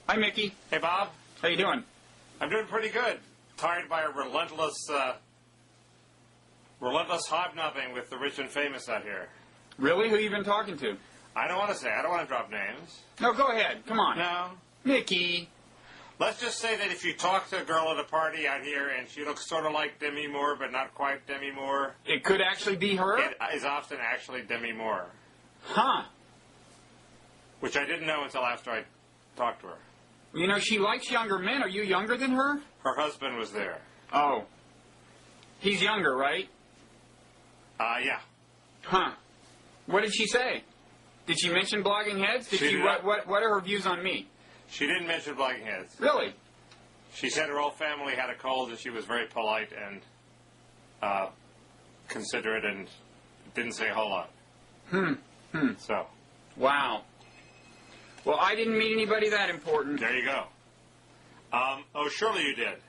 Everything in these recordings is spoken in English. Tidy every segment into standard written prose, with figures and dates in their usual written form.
Hi, Mickey. Hey, Bob. How you doing? I'm doing pretty good. Tired by a relentless hobnobbing with the rich and famous out here. Really? Who you been talking to? I don't want to say. I don't want to drop names. No, go ahead. Come on. No. Mickey. Let's just say that if you talk to a girl at a party out here and she looks sort of like Demi Moore, but not quite Demi Moore. It could actually be her? It is often actually Demi Moore. Huh. Which I didn't know until after I talked to her. You know, she likes younger men. Are you younger than her? Her husband was there. Oh. He's younger, right? Yeah. Huh. What did she say? Did she mention blogging heads? What are her views on me? She didn't mention blogging heads. Really? She said her whole family had a cold and she was very polite and considerate and didn't say a whole lot. So. Wow. Well, I didn't meet anybody that important. There you go. Oh, surely you did.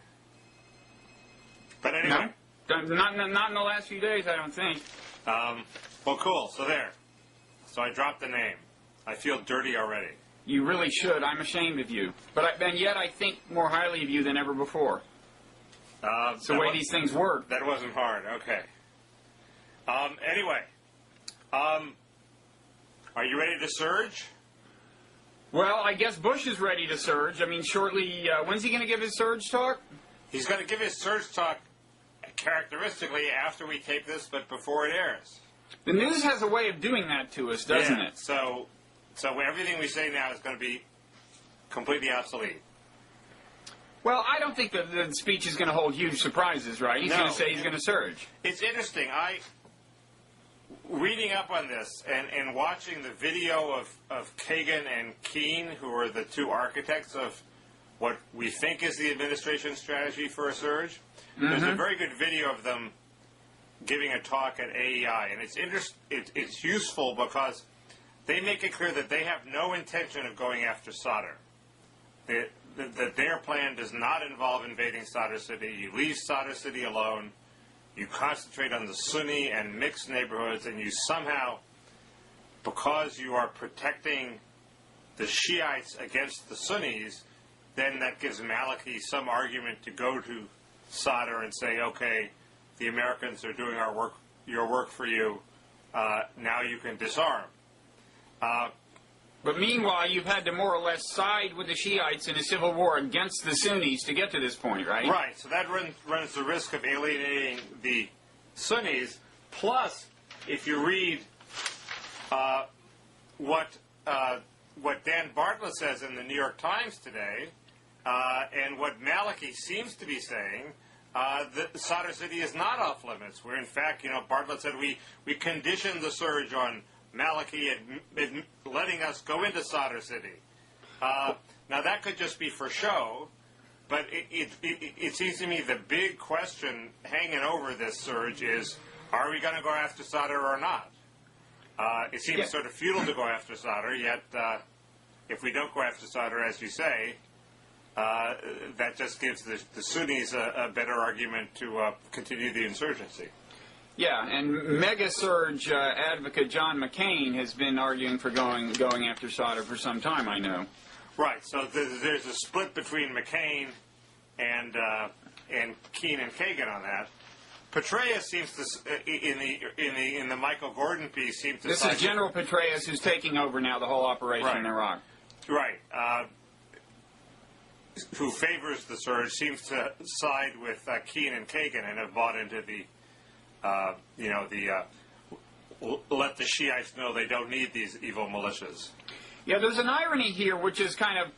But anyway. No, not in the last few days, I don't think. Well, cool. So there. So I dropped the name. I feel dirty already. You really should. I'm ashamed of you. And yet I think more highly of you than ever before. It's the way these things work. That wasn't hard. Okay. Anyway. Are you ready to surge? Well, I guess Bush is ready to surge. I mean, shortly, when's he going to give his surge talk? He's going to give his surge talk characteristically after we tape this, but before it airs. The news has a way of doing that to us, doesn't it? So everything we say now is going to be completely obsolete. Well, I don't think the speech is going to hold huge surprises, right? He's going to say he's going to surge. It's interesting. Reading up on this and watching the video of Kagan and Keane, who are the two architects of what we think is the administration's strategy for a surge, there's a very good video of them giving a talk at AEI, and it's useful because they make it clear that they have no intention of going after Sadr. That their plan does not involve invading Sadr City. You leave Sadr City alone. You concentrate on the Sunni and mixed neighborhoods, and you somehow, because you are protecting the Shiites against the Sunnis, then that gives Maliki some argument to go to Sadr and say, okay, the Americans are doing your work for you. Now you can disarm. But meanwhile, you've had to more or less side with the Shiites in a civil war against the Sunnis to get to this point, right? Right. So that runs the risk of alienating the Sunnis. Plus, if you read what Dan Bartlett says in the New York Times today, and what Maliki seems to be saying, that Sadr City is not off limits. Where in fact, Bartlett said we conditioned the surge on Maliki and letting us go into Sadr City. Now that could just be for show, but it seems to me the big question hanging over this surge is: are we going to go after Sadr or not? It seems sort of futile to go after Sadr. Yet, if we don't go after Sadr, as you say, that just gives the Sunnis a better argument to continue the insurgency. Yeah, and mega surge advocate John McCain has been arguing for going after Sadr for some time, I know. Right. So there's a split between McCain and Keane and Kagan on that. Petraeus seems to in the Michael Gordon piece seems to. This is General Petraeus who's taking over now the whole operation in Iraq. Right. Who favors the surge seems to side with Keane and Kagan and have bought into the. Let the Shiites know they don't need these evil militias. Yeah, there's an irony here, which is kind of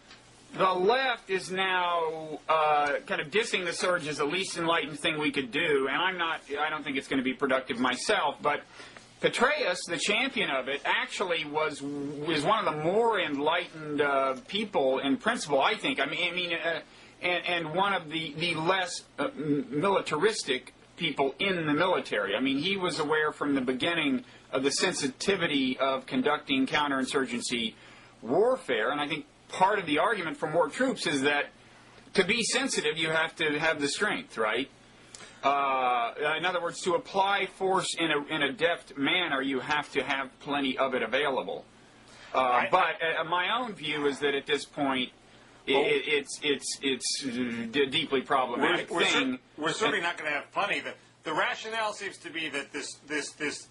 the left is now kind of dissing the surge as the least enlightened thing we could do, and I don't think it's going to be productive myself, but Petraeus, the champion of it, actually is one of the more enlightened people in principle, I think. And one of the less militaristic people in the military. I mean, he was aware from the beginning of the sensitivity of conducting counterinsurgency warfare, and I think part of the argument for more troops is that to be sensitive, you have to have the strength, right? In other words, to apply force in a deft manner, you have to have plenty of it available. But my own view is that at this point, Well, it's a deeply problematic thing. We're certainly not going to have plenty. The rationale seems to be that this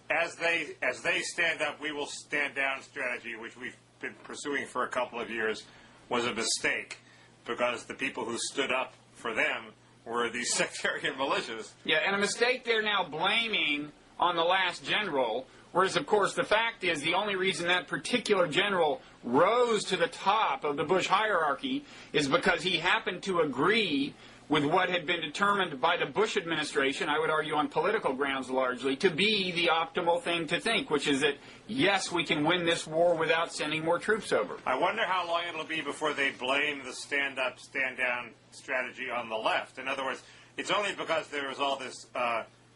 as they stand up, we will stand down strategy, which we've been pursuing for a couple of years, was a mistake because the people who stood up for them were these sectarian militias. Yeah, and a mistake they're now blaming on the last general, whereas, of course, the fact is the only reason that particular general rose to the top of the Bush hierarchy is because he happened to agree with what had been determined by the Bush administration, I would argue on political grounds largely, to be the optimal thing to think, which is that, yes, we can win this war without sending more troops over. I wonder how long it'll be before they blame the stand-up, stand-down strategy on the left. In other words, it's only because there was all this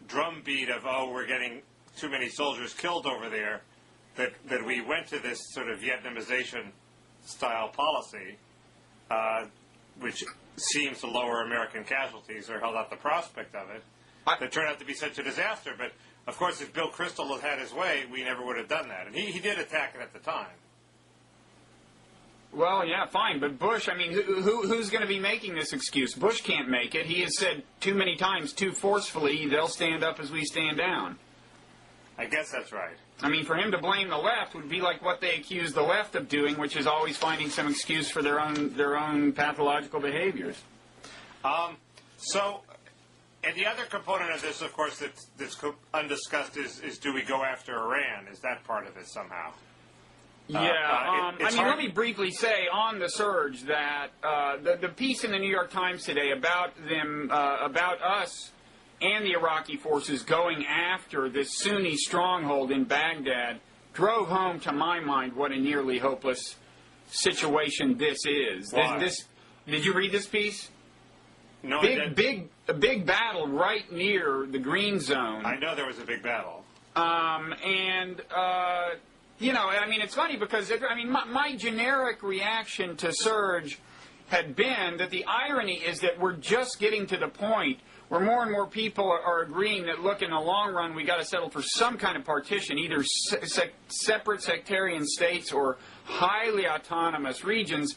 drumbeat of, oh, we're getting too many soldiers killed over there, that we went to this sort of Vietnamization-style policy, which seems to lower American casualties or held out the prospect of it, that turned out to be such a disaster. But, of course, if Bill Kristol had his way, we never would have done that. And he did attack it at the time. Well, yeah, fine. But Bush, I mean, who's going to be making this excuse? Bush can't make it. He has said too many times, too forcefully, they'll stand up as we stand down. I guess that's right. I mean, for him to blame the left would be like what they accuse the left of doing, which is always finding some excuse for their own pathological behaviors. So, and the other component of this, of course, that's undiscussed is do we go after Iran? Is that part of it somehow? Yeah, let me briefly say on the surge that the piece in the New York Times today about us and the Iraqi forces going after this Sunni stronghold in Baghdad drove home to my mind what a nearly hopeless situation this is. Why? Did you read this piece? No, a big battle right near the Green Zone. I know there was a big battle. You know, I mean, it's funny because, my generic reaction to surge had been that the irony is that we're just getting to the point where more and more people are agreeing that, look, in the long run, we got to settle for some kind of partition, either separate sectarian states or highly autonomous regions.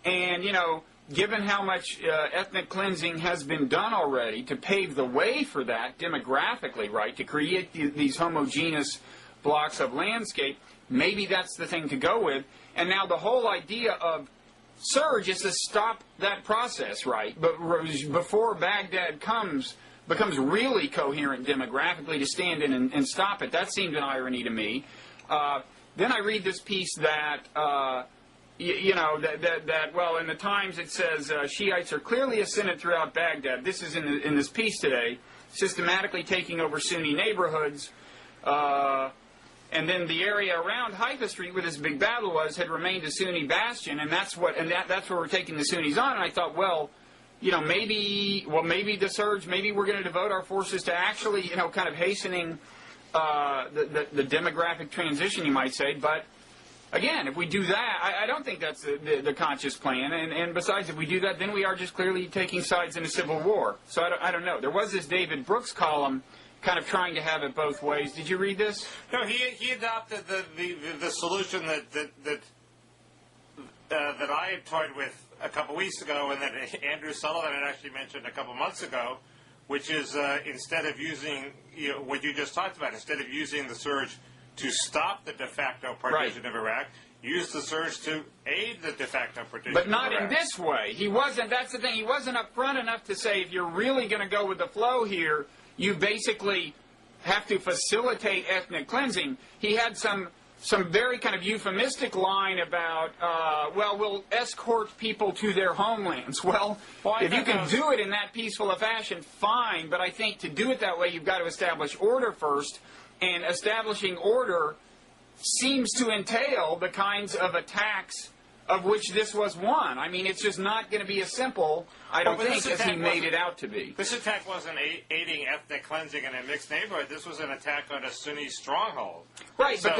And, you know, given how much ethnic cleansing has been done already to pave the way for that demographically, right, to create these homogeneous blocks of landscape, maybe that's the thing to go with. And now the whole idea of surge is to stop that process, right? But before Baghdad becomes really coherent demographically to stand in and stop it. That seemed an irony to me. Then I read this piece that, well, in the Times it says Shiites are clearly ascendant throughout Baghdad. This is in this piece today, systematically taking over Sunni neighborhoods. And then the area around Haifa Street, where this big battle was, had remained a Sunni bastion, and that's where we're taking the Sunnis on. And I thought, well, you know, maybe the surge, maybe we're going to devote our forces to actually, you know, kind of hastening the demographic transition, you might say. But again, if we do that, I don't think that's the conscious plan. And besides, if we do that, then we are just clearly taking sides in a civil war. So I don't know. There was this David Brooks column kind of trying to have it both ways. Did you read this? No, he adopted the solution that I had toyed with a couple weeks ago, and that Andrew Sullivan had actually mentioned a couple months ago, which is instead of using what you just talked about, instead of using the surge to stop the de facto partition of Iraq, use the surge to aid the de facto partition But not of Iraq. in this way. He wasn't. That's the thing. He wasn't upfront enough to say, if you're really going to go with the flow here, you basically have to facilitate ethnic cleansing. He had some very kind of euphemistic line about, we'll escort people to their homelands. Well, if you can do it in that peaceful a fashion, fine. But I think to do it that way, you've got to establish order first. And establishing order seems to entail the kinds of attacks of which this was one. I mean, it's just not going to be as simple, I don't think, as he made it out to be. This attack wasn't aiding ethnic cleansing in a mixed neighborhood. This was an attack on a Sunni stronghold. Right, so,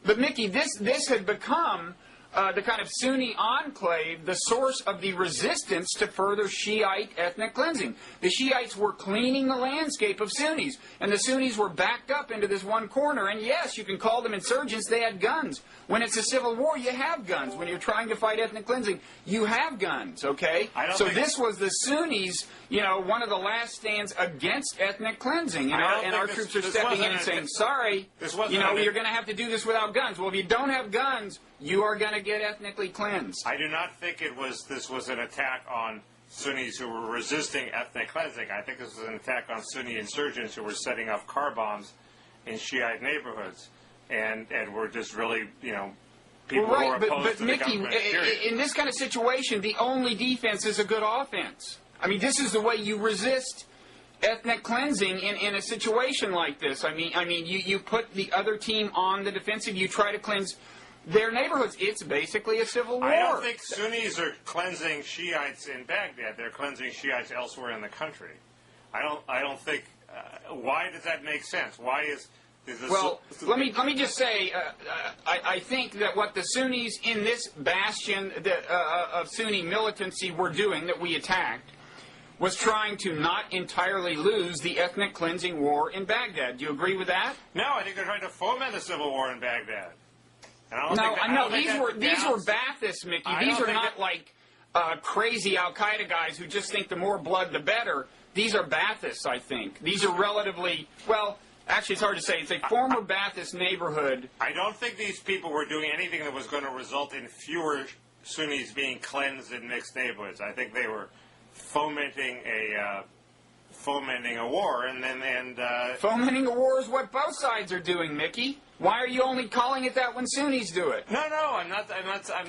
but Mickey, this had become the kind of Sunni enclave the source of the resistance to further Shiite ethnic cleansing. The Shiites were cleaning the landscape of Sunnis, and the Sunnis were backed up into this one corner. And yes, you can call them insurgents. They had guns. When it's a civil war, you have guns. When you're trying to fight ethnic cleansing, you have guns, okay? So this was the Sunnis, one of the last stands against ethnic cleansing. And our troops are stepping in and saying, sorry, you're going to have to do this without guns. Well, if you don't have guns, you are going to get ethnically cleansed. I do not think this was an attack on Sunnis who were resisting ethnic cleansing. I think this was an attack on Sunni insurgents who were setting off car bombs in Shiite neighborhoods. And were just really, people who are opposed to the government, in this kind of situation, the only defense is a good offense. I mean, this is the way you resist ethnic cleansing in a situation like this. I mean, you put the other team on the defensive. You try to cleanse their neighborhoods. It's basically a civil war. I don't think Sunnis are cleansing Shiites in Baghdad. They're cleansing Shiites elsewhere in the country. I don't think. Why does that make sense? Why is Well, let me just say, I think that what the Sunnis in this bastion of Sunni militancy were doing, that we attacked, was trying to not entirely lose the ethnic cleansing war in Baghdad. Do you agree with that? No, I think they're trying to foment a civil war in Baghdad. These were Baathists, Mickey. These are not like crazy Al-Qaeda guys who just think the more blood, the better. These are Baathists, I think. These are relatively, well, actually, it's hard to say. It's a former Baathist neighborhood. I don't think these people were doing anything that was going to result in fewer Sunnis being cleansed in mixed neighborhoods. I think they were fomenting a war, fomenting a war is what both sides are doing, Mickey. Why are you only calling it that when Sunnis do it? No, I'm not saying that. I'm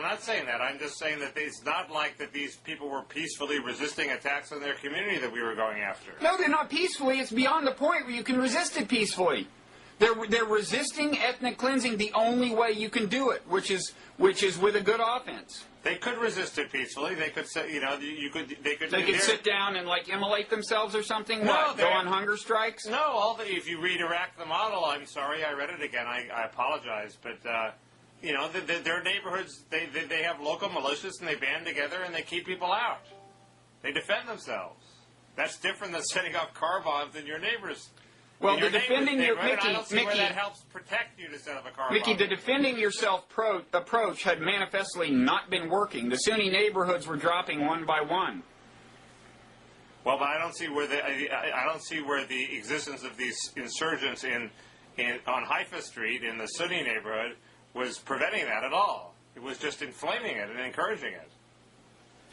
not saying that. I'm just saying that it's not like that these people were peacefully resisting attacks on their community that we were going after. No, they're not peacefully. It's beyond the point where you can resist it peacefully. They're resisting ethnic cleansing the only way you can do it, which is with a good offense. They could resist it peacefully. They could say, they could sit down and immolate themselves or something. No, go on hunger strikes. No, if you read Iraq the Model, I'm sorry, I read it again. I apologize, but their neighborhoods, they have local militias and they band together and they keep people out. They defend themselves. That's different than setting off car bombs in your neighbors. Well, the defending your Mickey, I don't see where that helps protect you to set up a car bomb. Mickey, the defending yourself approach had manifestly not been working. The Sunni neighborhoods were dropping one by one. Well, but I don't see where the existence of these insurgents on Haifa Street in the Sunni neighborhood was preventing that at all. It was just inflaming it and encouraging it.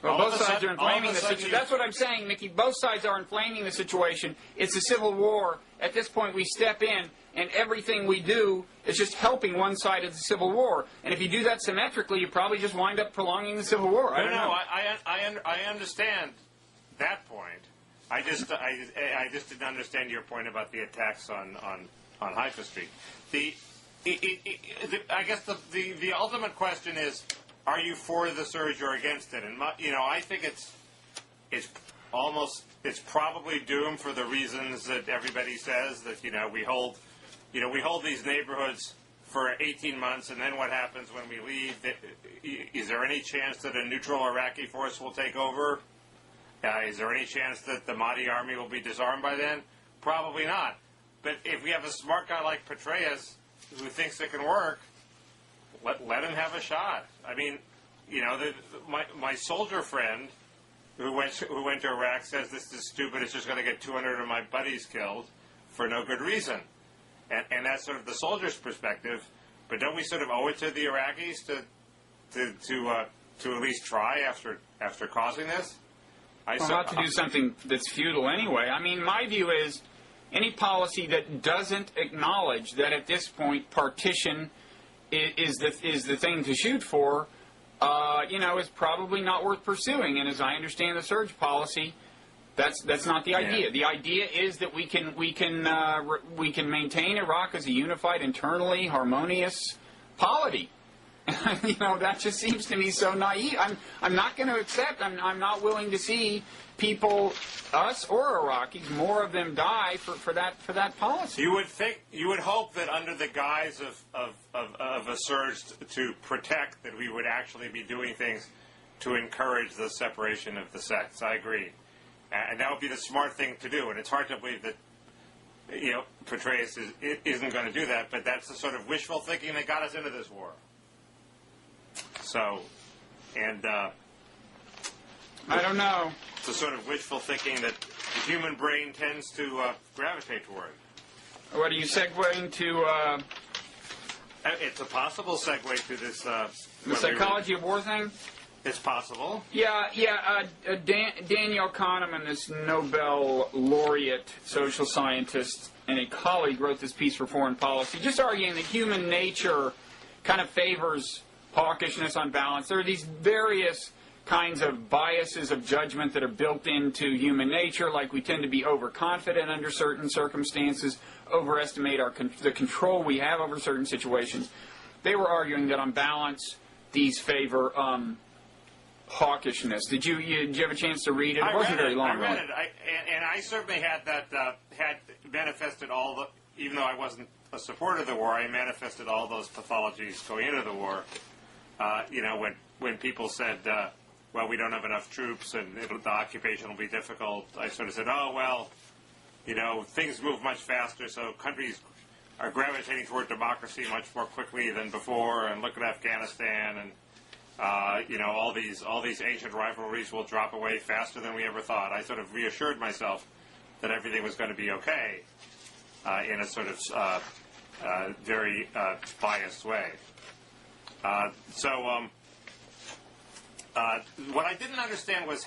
Well, both sides are inflaming the situation. That's what I'm saying, Mickey. Both sides are inflaming the situation. It's a civil war. At this point, we step in, and everything we do is just helping one side of the civil war. And if you do that symmetrically, you probably just wind up prolonging the civil war. I don't know. I understand that point. I just didn't understand your point about the attacks on Haifa Street. I guess the ultimate question is, are you for the surge or against it? And I think it's probably doomed for the reasons that everybody says, that we hold these neighborhoods for 18 months, and then what happens when we leave? Is there any chance that a neutral Iraqi force will take over? Is there any chance that the Mahdi army will be disarmed by then? Probably not. But if we have a smart guy like Petraeus who thinks it can work, let him have a shot. I mean, my soldier friend who went to Iraq says this is stupid. It's just going to get 200 of my buddies killed for no good reason, and that's sort of the soldier's perspective. But don't we sort of owe it to the Iraqis to at least try after causing this? Not to do something that's futile anyway. I mean, my view is any policy that doesn't acknowledge that at this point partition is the thing to shoot for, is probably not worth pursuing. And as I understand the surge policy, that's not the idea. The idea is that we can maintain Iraq as a unified, internally harmonious polity. That just seems to me so naive. I'm not going to accept. I'm not willing to see people, us or Iraqis, more of them die for that policy. You would hope that under the guise of a surge to protect, that we would actually be doing things to encourage the separation of the sects. I agree, and that would be the smart thing to do. And it's hard to believe that Petraeus isn't going to do that, but that's the sort of wishful thinking that got us into this war. So, and I don't know. It's a sort of wishful thinking that the human brain tends to gravitate toward. What are you segueing to? It's a possible segue to this. The psychology of war thing? It's possible. Yeah. Daniel Kahneman, this Nobel laureate social scientist, and a colleague wrote this piece for Foreign Policy, just arguing that human nature kind of favors hawkishness on balance. There are these various kinds of biases of judgment that are built into human nature, like we tend to be overconfident under certain circumstances, overestimate the control we have over certain situations. They were arguing that on balance, these favor hawkishness. Did you have a chance to read it? It wasn't very long. I read it, and I certainly had manifested all the. Even though I wasn't a supporter of the war, I manifested all those pathologies going into the war. When people said, "Well, we don't have enough troops and the occupation will be difficult," I sort of said, "Oh well, things move much faster, so countries are gravitating toward democracy much more quickly than before. And look at Afghanistan and." All these ancient rivalries will drop away faster than we ever thought. I sort of reassured myself that everything was going to be okay in a sort of very biased way. What I didn't understand was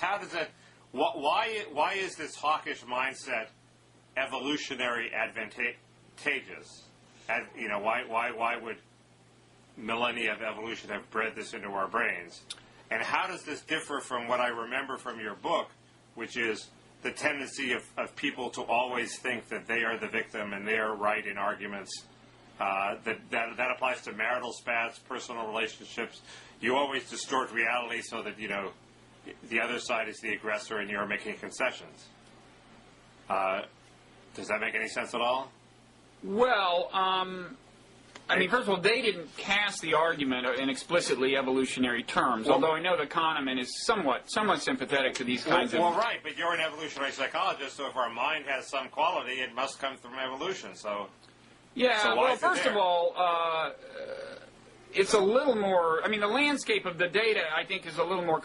why is this hawkish mindset evolutionary advantageous? Why would millennia of evolution have bred this into our brains? And how does this differ from what I remember from your book, which is the tendency of people to always think that they are the victim and they are right in arguments? That applies to marital spats, personal relationships. You always distort reality so that, the other side is the aggressor and you're making concessions. Does that make any sense at all? Well, first of all, they didn't cast the argument in explicitly evolutionary terms, although I know that Kahneman is somewhat sympathetic to these kinds of... Well, right, but you're an evolutionary psychologist, so if our mind has some quality, it must come from evolution, so... Yeah, so well, first of all, it's a little more... the landscape of the data, I think, is a little more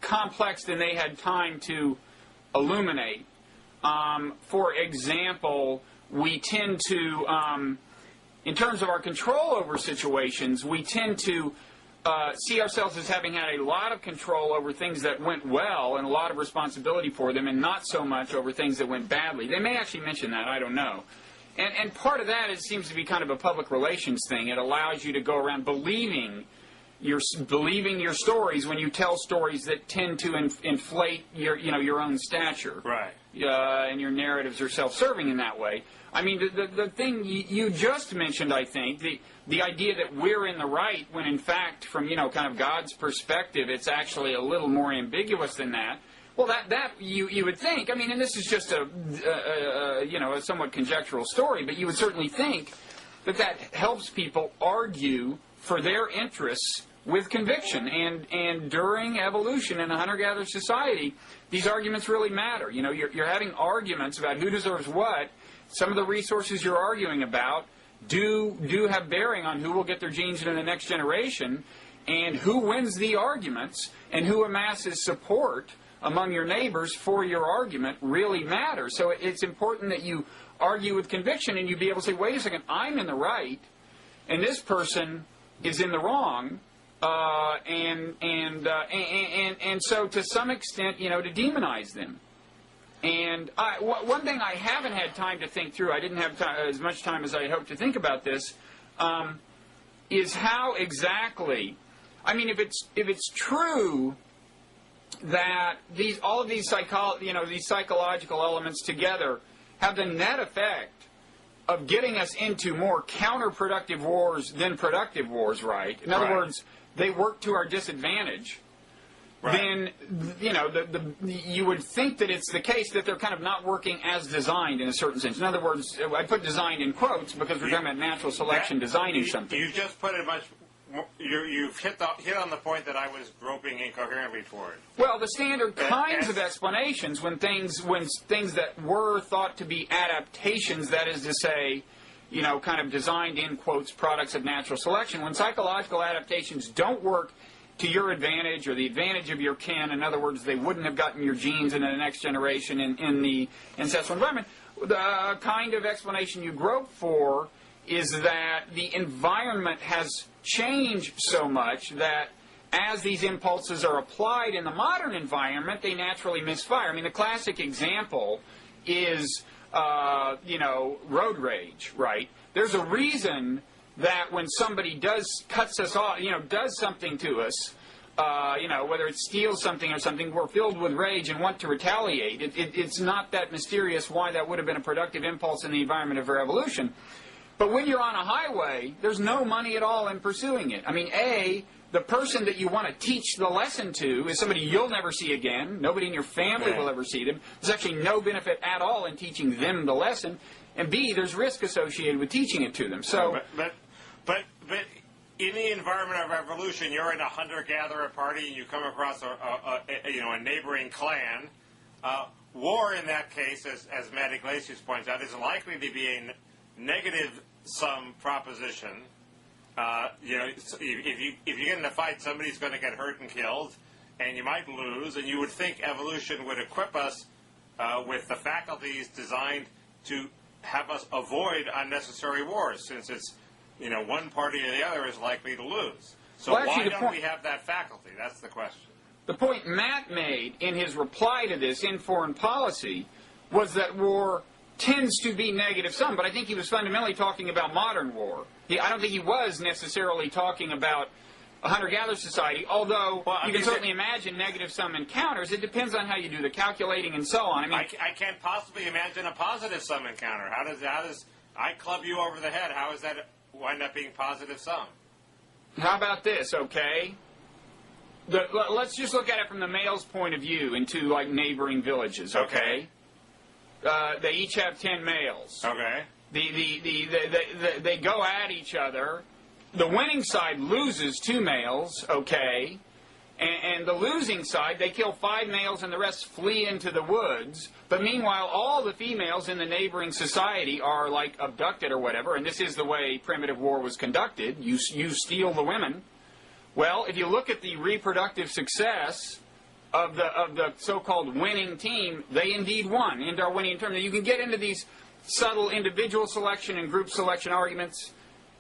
complex than they had time to illuminate. For example, we tend to... in terms of our control over situations, we tend to see ourselves as having had a lot of control over things that went well and a lot of responsibility for them, and not so much over things that went badly. They may actually mention that, I don't know. And part of that seems to be kind of a public relations thing. It allows you to go around believing your stories when you tell stories that tend to inflate your own stature. Right. And your narratives are self-serving in that way. The thing you just mentioned, I think, the idea that we're in the right when in fact, from, kind of God's perspective, it's actually a little more ambiguous than that. Well, that you would think, and this is just a somewhat conjectural story, but you would certainly think that helps people argue for their interests with conviction. And during evolution in a hunter-gatherer society, these arguments really matter. You're having arguments about who deserves what. Some of the resources you're arguing about do have bearing on who will get their genes into the next generation, and who wins the arguments and who amasses support among your neighbors for your argument really matters. So it's important that you argue with conviction and you be able to say, wait a second, I'm in the right, and this person is in the wrong, and so to some extent, to demonize them. And one thing I haven't had time to think through, I didn't have as much time as I hoped to think about this, is how exactly, if it's true that all of these psychological elements together have the net effect of getting us into more counterproductive wars than productive wars, right? In other words, they work to our disadvantage. Then, you know, you would think that it's the case that they're kind of not working as designed in a certain sense. In other words, I put designed in quotes because we're talking about natural selection designing something. You just put it much. You've hit on the point that I was groping incoherently toward. Well, the standard kinds of explanations when things that were thought to be adaptations, that is to say, you know, kind of designed in quotes products of natural selection, when psychological adaptations don't work to your advantage or the advantage of your kin, in other words, they wouldn't have gotten your genes into the next generation in the ancestral environment, the kind of explanation you grope for is that the environment has changed so much that as these impulses are applied in the modern environment, they naturally misfire. I mean, the classic example is, you know, road rage, right? There's a reason that when somebody cuts us off, you know, does something to us, you know, whether it steals something or something, we're filled with rage and want to retaliate. It's not that mysterious why that would have been a productive impulse in the environment of our evolution. But when you're on a highway, there's no money at all in pursuing it. I mean, the person that you want to teach the lesson to is somebody you'll never see again. Nobody in your family will ever see them. There's actually no benefit at all in teaching them the lesson. And B, there's risk associated with teaching it to them. So, but in the environment of evolution, you're in a hunter-gatherer party and you come across a neighboring clan. War in that case, as Matt Iglesias points out, is likely to be a negative-sum proposition. You know, if you get in a fight, somebody's going to get hurt and killed, and you might lose. And you would think evolution would equip us with the faculties designed to have us avoid unnecessary wars, since it's, you know, one party or the other is likely to lose. So why don't we have that faculty? That's the question. The point Matt made in his reply to this in foreign policy was that war tends to be negative sum, but I think he was fundamentally talking about modern war. I don't think he was necessarily talking about a hunter-gatherer society, although you can certainly imagine negative sum encounters. It depends on how you do the calculating and so on. I mean, I can't possibly imagine a positive sum encounter. How does I club you over the head? How does that wind up being positive sum? How about this, okay? Let's just look at it from the male's point of view into, like, neighboring villages, okay? They each have 10 males. Okay. They go at each other. The winning side loses 2 males, okay? And the losing side, they kill 5 males and the rest flee into the woods. But meanwhile, all the females in the neighboring society are, like, abducted or whatever. And this is the way primitive war was conducted. You steal the women. Well, if you look at the reproductive success of the so-called winning team, they indeed won in Darwinian terms. Now, you can get into these subtle individual selection and group selection arguments.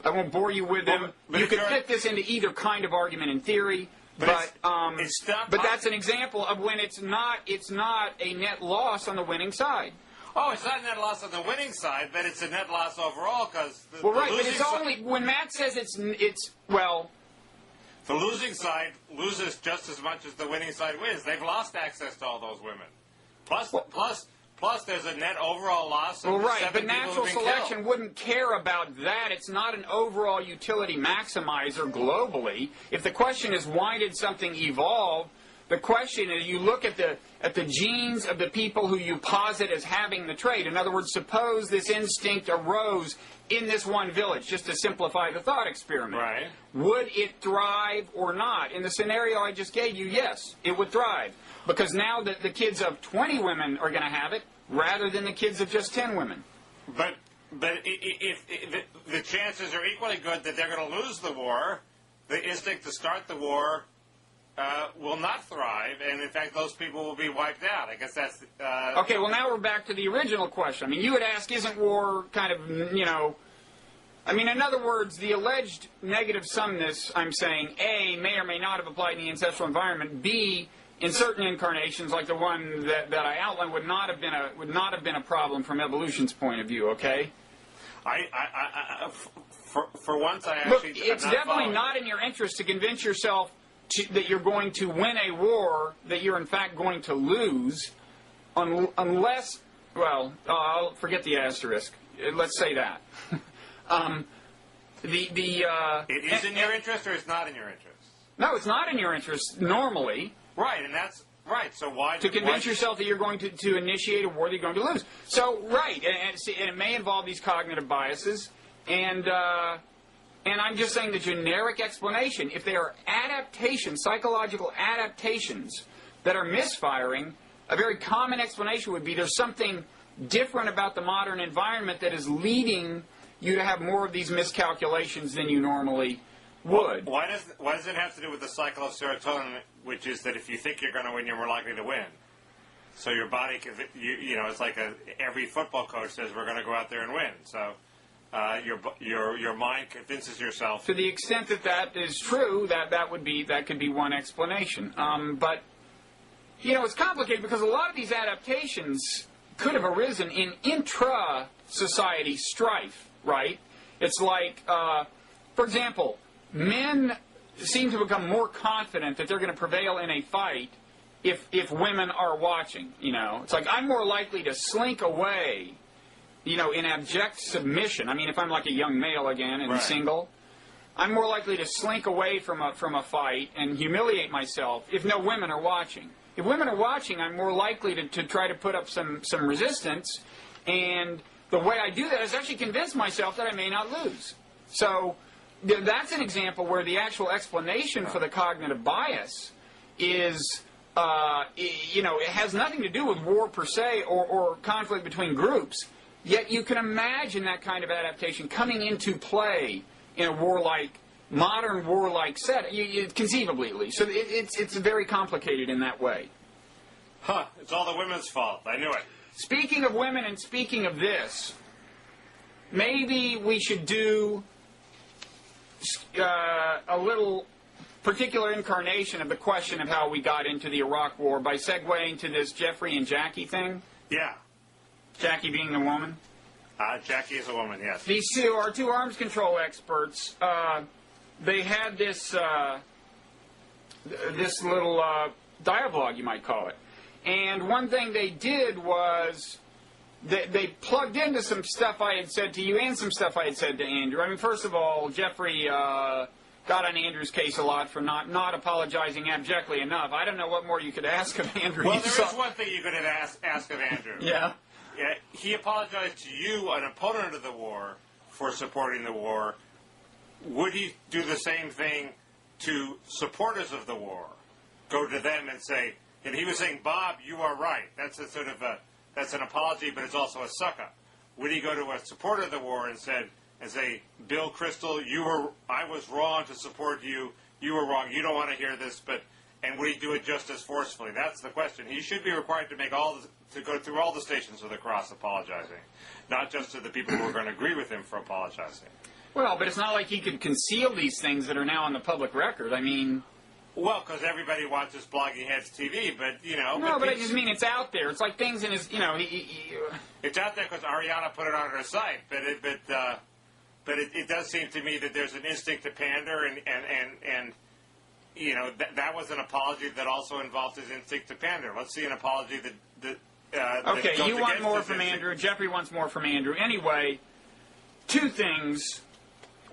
I won't bore you with them. You could fit this into either kind of argument in theory, but that's an example of when it's not a net loss on the winning side. Oh, it's not a net loss on the winning side, but it's a net loss overall because but it's only when Matt says it's the losing side loses just as much as the winning side wins. They've lost access to all those women. Plus, there's a net overall loss of but natural selection wouldn't care about that. It's not an overall utility maximizer globally. If the question is why did something evolve, the question is you look at the genes of the people who you posit as having the trait. In other words, suppose this instinct arose in this one village, just to simplify the thought experiment. Right. Would it thrive or not? In the scenario I just gave you, yes, it would thrive. Because now the kids of 20 women are going to have it, rather than the kids of just 10 women. But if the chances are equally good that they're going to lose the war, the instinct to start the war will not thrive, and in fact those people will be wiped out. I guess that's... Okay, well now we're back to the original question. I mean, you would ask, isn't war kind of, you know... I mean, in other words, the alleged negative sumness, I'm saying, A, may or may not have applied in the ancestral environment, B, in certain incarnations, like the one that I outlined, would not have been a problem from evolution's point of view. Okay. For once, I actually. Look, it's definitely not in your interest to convince yourself that you're going to win a war that you're in fact going to lose, unless. Well, I'll forget the asterisk. Let's say that. It is in your interest or it's not in your interest? No, it's not in your interest normally. Right, and that's right. So why to convince yourself that you're going to initiate a war that you're going to lose? So right, and it may involve these cognitive biases, and I'm just saying the generic explanation. If they are adaptations, psychological adaptations that are misfiring, a very common explanation would be there's something different about the modern environment that is leading you to have more of these miscalculations than you normally would. Why does it have to do with the cycle of serotonin, which is that if you think you're going to win, you're more likely to win? So your body, it's like every football coach says we're going to go out there and win. So your mind convinces yourself. To the extent that is true, that could be one explanation. But it's complicated because a lot of these adaptations could have arisen in intra-society strife, right? It's like, for example, men seem to become more confident that they're going to prevail in a fight if women are watching, It's like I'm more likely to slink away, in abject submission. I mean, if I'm like a young male again and single, I'm more likely to slink away from a fight and humiliate myself if no women are watching. If women are watching, I'm more likely to try to put up some resistance, and the way I do that is actually convince myself that I may not lose. So that's an example where the actual explanation for the cognitive bias is, it has nothing to do with war per se or conflict between groups, yet you can imagine that kind of adaptation coming into play in a modern warlike set, conceivably at least. So it's very complicated in that way. Huh, it's all the women's fault. I knew it. Speaking of women and speaking of this, maybe we should do a little particular incarnation of the question of how we got into the Iraq War by segueing to this Jeffrey and Jackie thing. Yeah. Jackie being the woman. Jackie is a woman, yes. These two are two arms control experts. They had this little dialogue, you might call it. And one thing they did was they plugged into some stuff I had said to you and some stuff I had said to Andrew. I mean, first of all, Jeffrey got on Andrew's case a lot for not apologizing abjectly enough. I don't know what more you could ask of Andrew. Well, there is one thing you could ask of Andrew. Yeah. Yeah, he apologized to you, an opponent of the war, for supporting the war. Would he do the same thing to supporters of the war? Go to them and say, and he was saying, Bob, you are right. That's a sort of that's an apology, but it's also a suck-up. Would he go to a supporter of the war and say, Bill Crystal, I was wrong to support you. You were wrong. You don't want to hear this, and would he do it just as forcefully? That's the question. He should be required to go through all the Stations of the Cross apologizing, not just to the people who are going to agree with him for apologizing. Well, but it's not like he could conceal these things that are now on the public record. I mean... Well, because everybody watches Blogging Heads TV, but, No, but I just mean it's out there. It's like things in his, It's out there because Ariana put it on her site, but it does seem to me that there's an instinct to pander, and that was an apology that also involves his instinct to pander. Let's see an apology that okay, that you want more from Andrew. Jeffrey wants more from Andrew. Anyway, two things.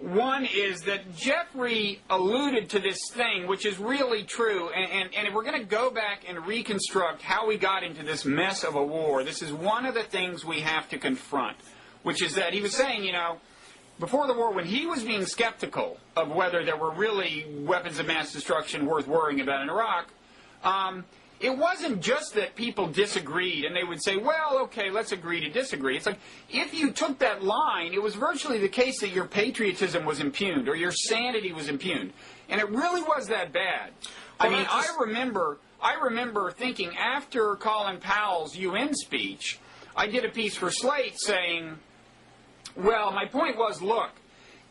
One is that Jeffrey alluded to this thing, which is really true, and if we're going to go back and reconstruct how we got into this mess of a war, this is one of the things we have to confront, which is that he was saying, before the war, when he was being skeptical of whether there were really weapons of mass destruction worth worrying about in Iraq, it wasn't just that people disagreed and they would say, well, okay, let's agree to disagree. It's like, if you took that line, it was virtually the case that your patriotism was impugned or your sanity was impugned. And it really was that bad. Well, I remember thinking after Colin Powell's UN speech, I did a piece for Slate saying, well, my point was, look,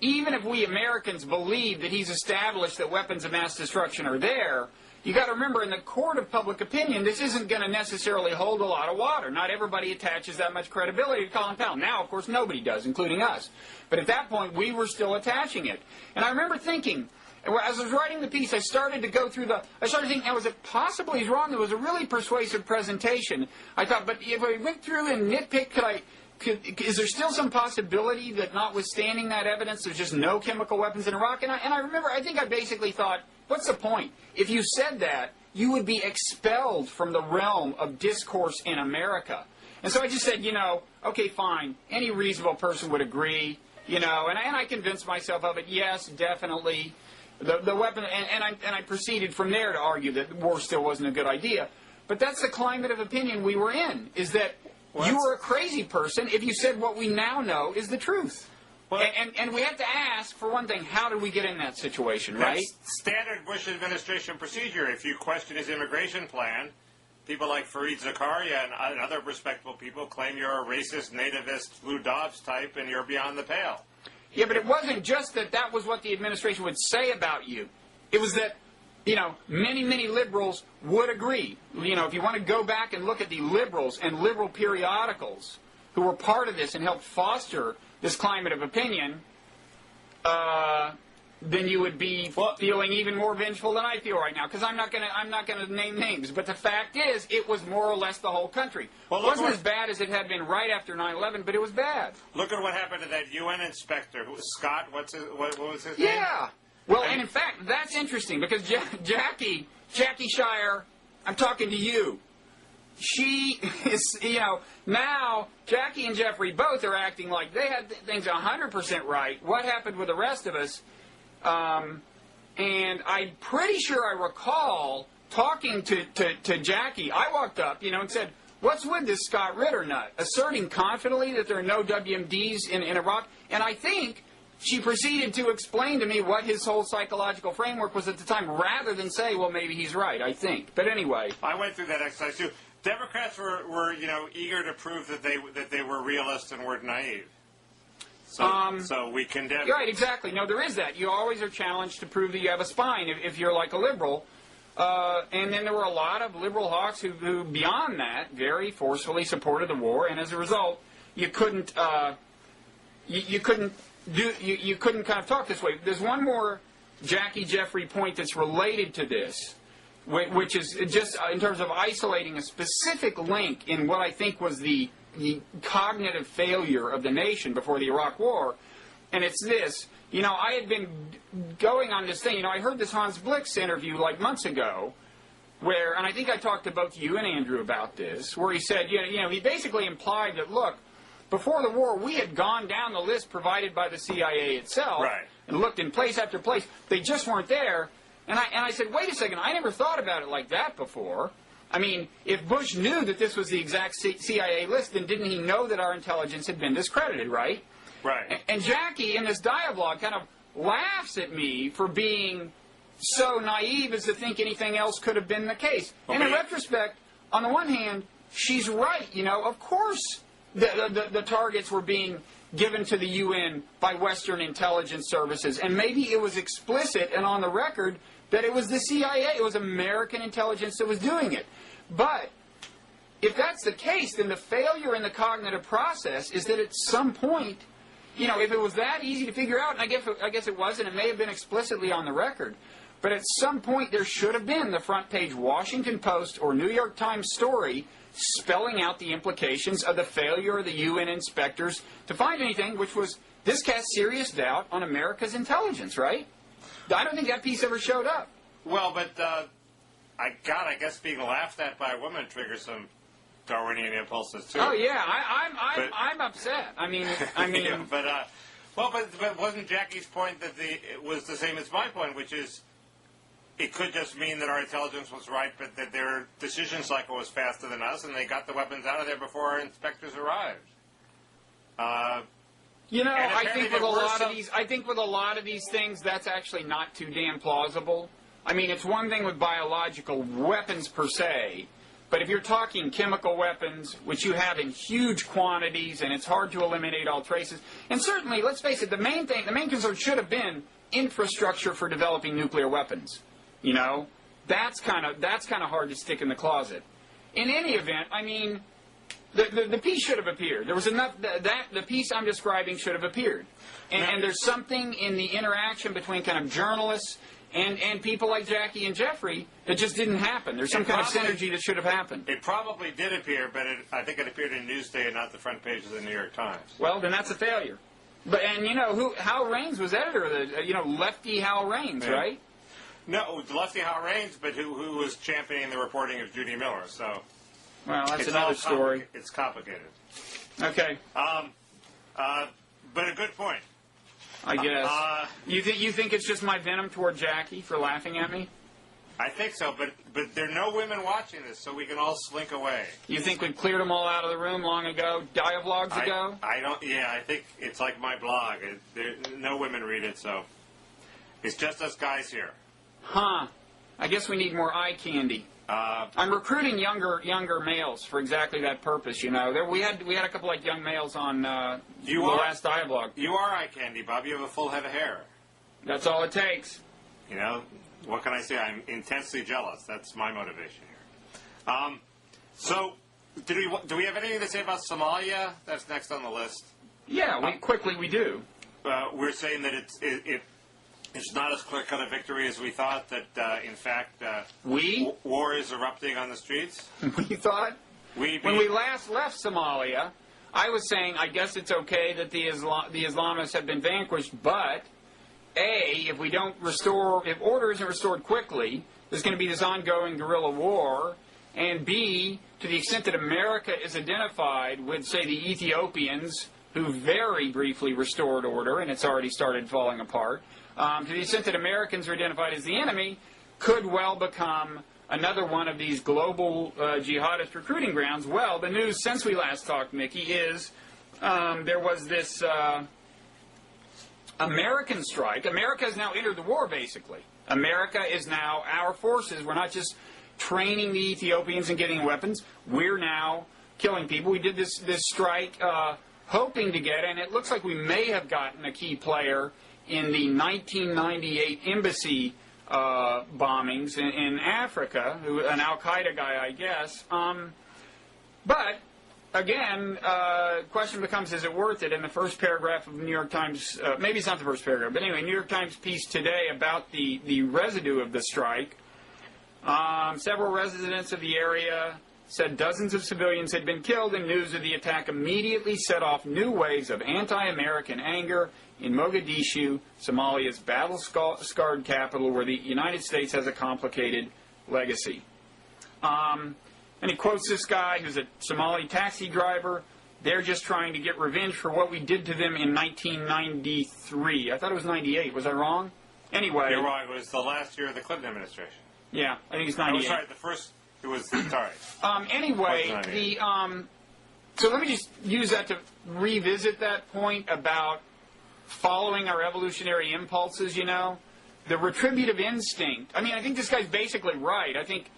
even if we Americans believe that he's established that weapons of mass destruction are there, you got to remember, in the court of public opinion, this isn't going to necessarily hold a lot of water. Not everybody attaches that much credibility to Colin Powell. Now, of course, nobody does, including us. But at that point, we were still attaching it. And I remember thinking, as I was writing the piece, I started thinking, was it possible he's wrong? It was a really persuasive presentation. I thought, but if I went through and nitpicked, is there still some possibility that notwithstanding that evidence, there's just no chemical weapons in Iraq? And I remember, I think I basically thought, what's the point? If you said that, you would be expelled from the realm of discourse in America. And so I just said, okay, fine. Any reasonable person would agree, and I convinced myself of it. Yes, definitely. The weapon, and I proceeded from there to argue that war still wasn't a good idea. But that's the climate of opinion we were in, is that you were a crazy person if you said what we now know is the truth. Well, and we have to ask, for one thing, how did we get in that situation, right? That's standard Bush administration procedure. If you question his immigration plan, people like Fareed Zakaria and other respectable people claim you're a racist, nativist, Lou Dobbs type, and you're beyond the pale. Yeah, but it wasn't just that was what the administration would say about you. It was that, many, many liberals would agree. If you want to go back and look at the liberals and liberal periodicals who were part of this and helped foster this climate of opinion, then you would be feeling even more vengeful than I feel right now. Because I'm not going to name names. But the fact is, it was more or less the whole country. Well, it wasn't as bad as it had been right after 9/11, but it was bad. Look at what happened to that UN inspector. Who was Scott? What was his name? Yeah. Well, and in fact, that's interesting because Jackie Shire, I'm talking to you. She is, now Jackie and Jeffrey both are acting like they had things 100% right. What happened with the rest of us? And I'm pretty sure I recall talking to Jackie. I walked up, and said, what's with this Scott Ritter nut? Asserting confidently that there are no WMDs in Iraq. And I think she proceeded to explain to me what his whole psychological framework was at the time, rather than say, well, maybe he's right, I think. But anyway. I went through that exercise, too. Democrats were eager to prove that they were realists and weren't naive. So we condemn. Right, exactly. No, there is that. You always are challenged to prove that you have a spine if you're like a liberal. And then there were a lot of liberal hawks who beyond that, very forcefully supported the war, and as a result, you couldn't kind of talk this way. There's one more Jackie Jeffrey point that's related to this, which is just in terms of isolating a specific link in what I think was the cognitive failure of the nation before the Iraq War, and it's this. I had been going on this thing. I heard this Hans Blix interview like months ago, and I think I talked to both you and Andrew about this, where he said, he basically implied that, look, before the war, we had gone down the list provided by the CIA itself, right, and looked in place after place. They just weren't there. And I said, wait a second, I never thought about it like that before. I mean, if Bush knew that this was the exact CIA list, then didn't he know that our intelligence had been discredited, right? Right. And Jackie, in this dialogue, kind of laughs at me for being so naive as to think anything else could have been the case. And in retrospect, on the one hand, she's right. Of course the targets were being given to the UN by Western intelligence services. And maybe it was explicit and on the record that it was the CIA, it was American intelligence that was doing it. But if that's the case, then the failure in the cognitive process is that at some point, if it was that easy to figure out, and I guess it wasn't, it may have been explicitly on the record, but at some point there should have been the front page Washington Post or New York Times story spelling out the implications of the failure of the UN inspectors to find anything, which was, this casts serious doubt on America's intelligence, right? I don't think that piece ever showed up. Well, but I guess being laughed at by a woman triggers some Darwinian impulses too. Oh yeah, I'm upset. I mean. Yeah, but wasn't Jackie's point that it was the same as my point, which is it could just mean that our intelligence was right, but that their decision cycle was faster than us, and they got the weapons out of there before our inspectors arrived. I think with a lot of these things, that's actually not too damn plausible. I mean, it's one thing with biological weapons per se, but if you're talking chemical weapons, which you have in huge quantities, and it's hard to eliminate all traces, and certainly, let's face it, the main concern should have been infrastructure for developing nuclear weapons. That's kind of hard to stick in the closet. In any event, I mean, the piece should have appeared. There was enough the piece I'm describing should have appeared, and there's something in the interaction between kind of journalists and people like Jackie and Jeffrey, it just didn't happen. There's some kind of synergy that should have happened. It probably did appear, but I think it appeared in Newsday and not the front page of the New York Times. Well, then that's a failure. But Hal Raines was editor of the lefty Hal Raines, right? No, lefty Hal Raines, but who was championing the reporting of Judy Miller. So, well, that's another story. It's complicated. Okay. But a good point. I guess. You think it's just my venom toward Jackie for laughing at me? I think so, but there are no women watching this, so we can all slink away. You think we cleared them all out of the room long ago, dialogues ago? I don't. Yeah, I think it's like my blog. No women read it, so it's just us guys here. Huh. I guess we need more eye candy. I'm recruiting younger males for exactly that purpose. We had a couple like young males on the last dialogue. You are eye candy, Bob. You have a full head of hair. That's all it takes. What can I say? I'm intensely jealous. That's my motivation here. So, do we have anything to say about Somalia? That's next on the list. Yeah, we do. We're saying that it's not as clear-cut a victory as we thought, that, in fact, war is erupting on the streets. We thought? When we last left Somalia, I was saying, I guess it's okay that the Islamists have been vanquished, but, A, if order isn't restored quickly, there's going to be this ongoing guerrilla war, and B, to the extent that America is identified with, say, the Ethiopians, who very briefly restored order, and it's already started falling apart, to the extent that Americans are identified as the enemy, could well become another one of these global jihadist recruiting grounds. Well, the news since we last talked, Mickey, is there was this American strike. America has now entered the war, basically. America is now our forces. We're not just training the Ethiopians and getting weapons. We're now killing people. We did this strike hoping to get, and it looks like we may have gotten a key player in the 1998 embassy bombings in Africa, an Al-Qaeda guy, I guess. But, again, question becomes, is it worth it? In the first paragraph of the New York Times, maybe it's not the first paragraph, but anyway, New York Times piece today about the residue of the strike. Several residents of the area said dozens of civilians had been killed, and news of the attack immediately set off new waves of anti-American anger in Mogadishu, Somalia's battle-scarred capital, where the United States has a complicated legacy. And he quotes this guy who's a Somali taxi driver. They're just trying to get revenge for what we did to them in 1993. I thought it was 98. Was I wrong? Anyway. You're wrong. It was the last year of the Clinton administration. Yeah, I think it's 98. Oh, sorry, the first... It was... Sorry. Anyway, so let me just use that to revisit that point about following our evolutionary impulses, The retributive instinct. I mean, I think this guy's basically right. I think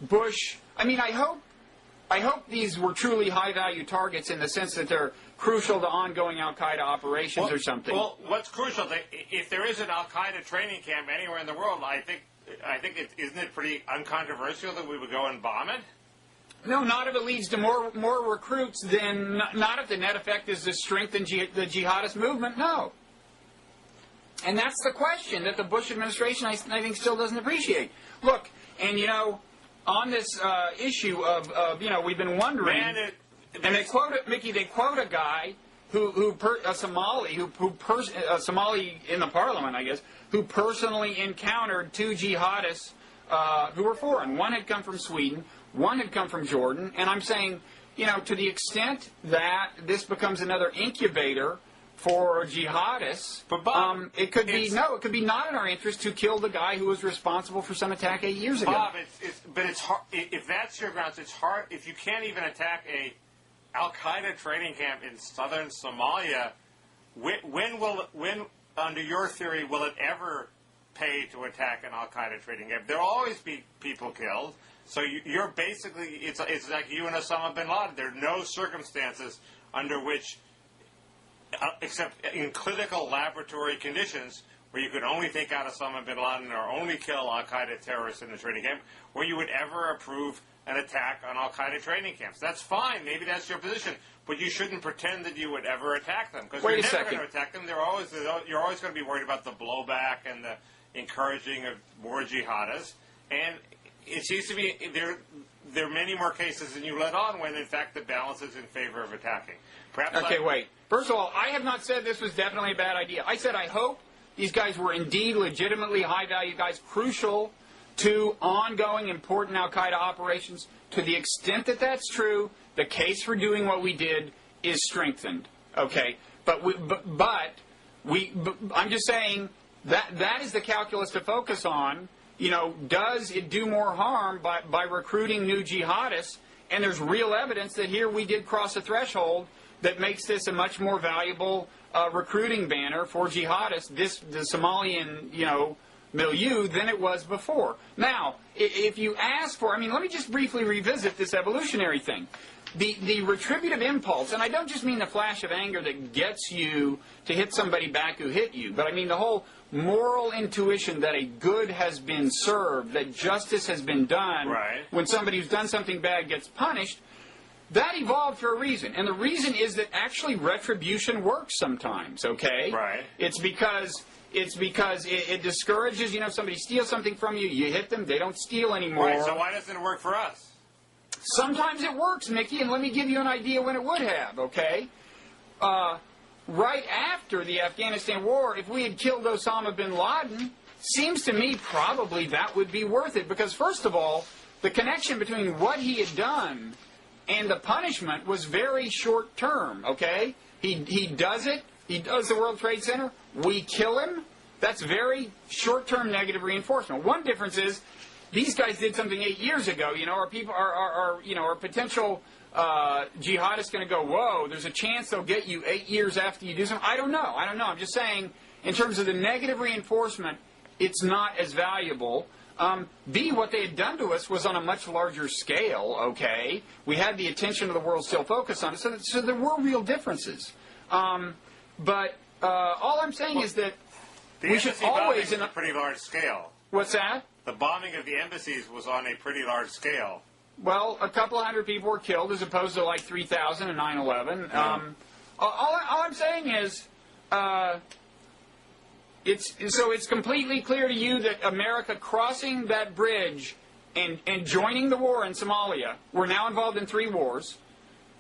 Bush... I hope these were truly high-value targets in the sense that they're crucial to ongoing Al-Qaeda operations or something. Well, what's crucial, if there is an Al-Qaeda training camp anywhere in the world, isn't it pretty uncontroversial that we would go and bomb it? No, not if it leads to more recruits than... Not if the net effect is to strengthen the jihadist movement, no. And that's the question that the Bush administration, I think, still doesn't appreciate. Look, and, on this issue of we've been wondering... And they quote a guy a Somali in the parliament, I guess, who personally encountered two jihadists who were foreign. One had come from Sweden, one had come from Jordan, and I'm saying, to the extent that this becomes another incubator for jihadists, but Bob, it could be not in our interest to kill the guy who was responsible for some attack 8 years ago. Bob, it's hard. If that's your grounds, it's hard. If you can't even attack a Al-Qaeda training camp in southern Somalia, when under your theory will it ever pay to attack an Al-Qaeda training camp? There'll always be people killed. So you're basically, it's like you and Osama bin Laden. There are no circumstances under which, except in clinical laboratory conditions, where you could only take out Osama bin Laden or only kill Al-Qaeda terrorists in the training camp, where you would ever approve an attack on Al-Qaeda training camps. That's fine. Maybe that's your position. But you shouldn't pretend that you would ever attack them. Because you're never going to attack them. You're always going to be worried about the blowback and the encouraging of more jihadists. And it seems to me there are many more cases than you let on when, in fact, the balance is in favor of attacking. Perhaps okay, wait. First of all, I have not said this was definitely a bad idea. I said I hope these guys were indeed legitimately high-value guys, crucial to ongoing important al-Qaeda operations. To the extent that that's true, the case for doing what we did is strengthened. Okay, but I'm just saying that is the calculus to focus on. You know, does it do more harm by recruiting new jihadists? And there's real evidence that here we did cross a threshold that makes this a much more valuable recruiting banner for jihadists, the Somalian, milieu, than it was before. Now, if you ask for, let me just briefly revisit this evolutionary thing. The retributive impulse, and I don't just mean the flash of anger that gets you to hit somebody back who hit you, but I mean the whole moral intuition that a good has been served, that justice has been done, right, when somebody who's done something bad gets punished. That evolved for a reason, and the reason is that actually retribution works sometimes, okay? Right. It's because it discourages, if somebody steals something from you, you hit them, they don't steal anymore. Right, so why doesn't it work for us? Sometimes it works, Mickey, and let me give you an idea when it would have, okay? Right after the Afghanistan war, if we had killed Osama bin Laden, seems to me probably that would be worth it, because first of all, the connection between what he had done and the punishment was very short term, okay? He does it. He does the World Trade Center. We kill him. That's very short-term negative reinforcement. One difference is these guys did something 8 years ago. Are potential jihadists going to go, whoa, there's a chance they'll get you 8 years after you do something? I don't know. I'm just saying, in terms of the negative reinforcement, it's not as valuable. B, what they had done to us was on a much larger scale, okay? We had the attention of the world still focused on it, so there were real differences. But all I'm saying is that we should always... on a pretty large scale. What's that? The bombing of the embassies was on a pretty large scale. Well, a couple hundred people were killed as opposed to like 3,000 in 9/11. Yeah. All I'm saying is... It's completely clear to you that America crossing that bridge and joining the war in Somalia, we're now involved in 3 wars,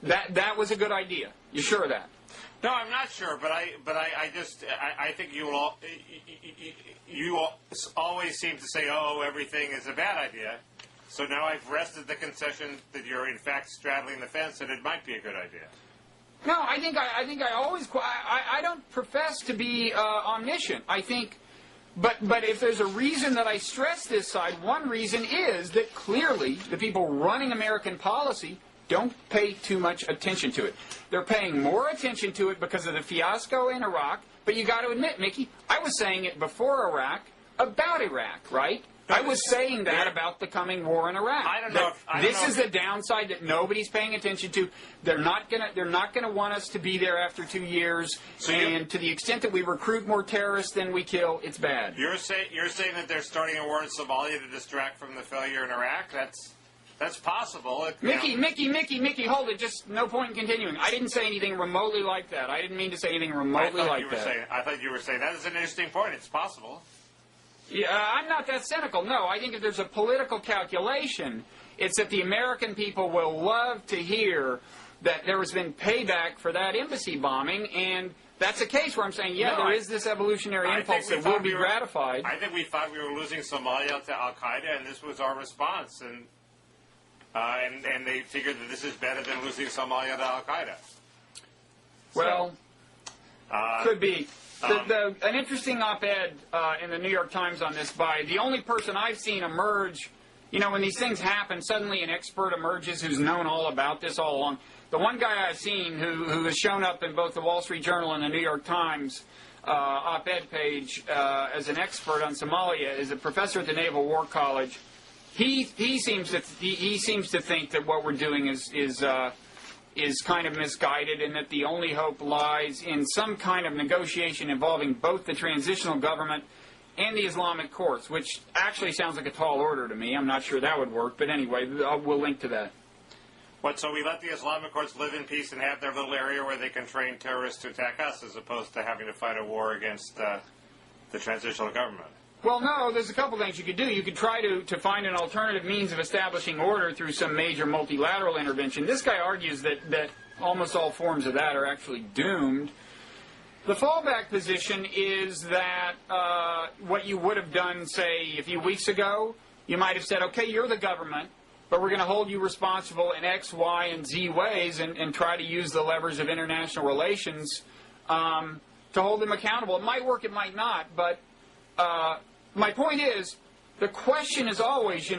that was a good idea. You sure of that? No, I'm not sure, but I think you always seem to say, oh, everything is a bad idea. So now I've rested the concession that you're in fact straddling the fence and it might be a good idea. No, I think I always... I don't profess to be omniscient. I think... But if there's a reason that I stress this side, one reason is that clearly the people running American policy don't pay too much attention to it. They're paying more attention to it because of the fiasco in Iraq. But you got to admit, Mickey, I was saying it before Iraq about Iraq, right? I was saying that about the coming war in Iraq. I don't know. This is the downside that nobody's paying attention to. They're not gonna want us to be there after 2 years. And to the extent that we recruit more terrorists than we kill, it's bad. You're saying that they're starting a war in Somalia to distract from the failure in Iraq? That's possible. Mickey, hold it. Just no point in continuing. I didn't say anything remotely like that. I didn't mean to say anything remotely like that. I thought you were saying that is an interesting point. It's possible. Yeah, I'm not that cynical. No, I think if there's a political calculation, it's that the American people will love to hear that there has been payback for that embassy bombing, and that's a case where I'm saying, there is this evolutionary impulse that will be gratified. I think we thought we were losing Somalia to al-Qaeda, and this was our response, and they figured that this is better than losing Somalia to al-Qaeda. Well, could be. An interesting op-ed in the New York Times on this by the only person I've seen emerge, when these things happen, suddenly an expert emerges who's known all about this all along. The one guy I've seen who has shown up in both the Wall Street Journal and the New York Times op-ed page as an expert on Somalia is a professor at the Naval War College. He seems to think that what we're doing is kind of misguided, and that the only hope lies in some kind of negotiation involving both the transitional government and the Islamic courts, which actually sounds like a tall order to me. I'm not sure that would work, but anyway, we'll link to that. What, so we let the Islamic courts live in peace and have their little area where they can train terrorists to attack us, as opposed to having to fight a war against the transitional government? Well, no, there's a couple things you could do. You could try to find an alternative means of establishing order through some major multilateral intervention. This guy argues that almost all forms of that are actually doomed. The fallback position is that what you would have done, say, a few weeks ago, you might have said, okay, you're the government, but we're going to hold you responsible in X, Y, and Z ways and try to use the levers of international relations to hold them accountable. It might work, it might not, but my point is, the question is always,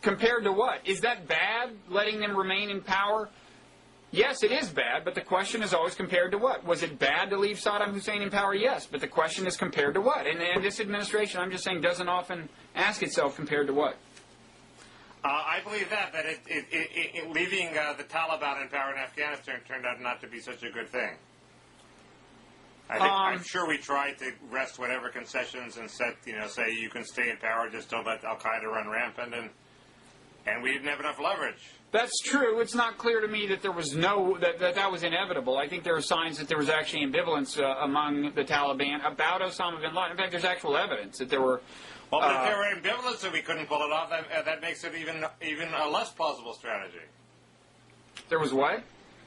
compared to what? Is that bad, letting them remain in power? Yes, it is bad, but the question is always compared to what? Was it bad to leave Saddam Hussein in power? Yes, but the question is compared to what? And this administration, I'm just saying, doesn't often ask itself compared to what? I believe that leaving the Taliban in power in Afghanistan turned out not to be such a good thing. I'm sure we tried to wrest whatever concessions and say you can stay in power, just don't let Al-Qaeda run rampant, and we didn't have enough leverage. That's true. It's not clear to me that there was that was inevitable. I think there are signs that there was actually ambivalence among the Taliban about Osama bin Laden. In fact, there's actual evidence that there were. Well, but if there were ambivalence and we couldn't pull it off, that makes it even a less plausible strategy. There was what?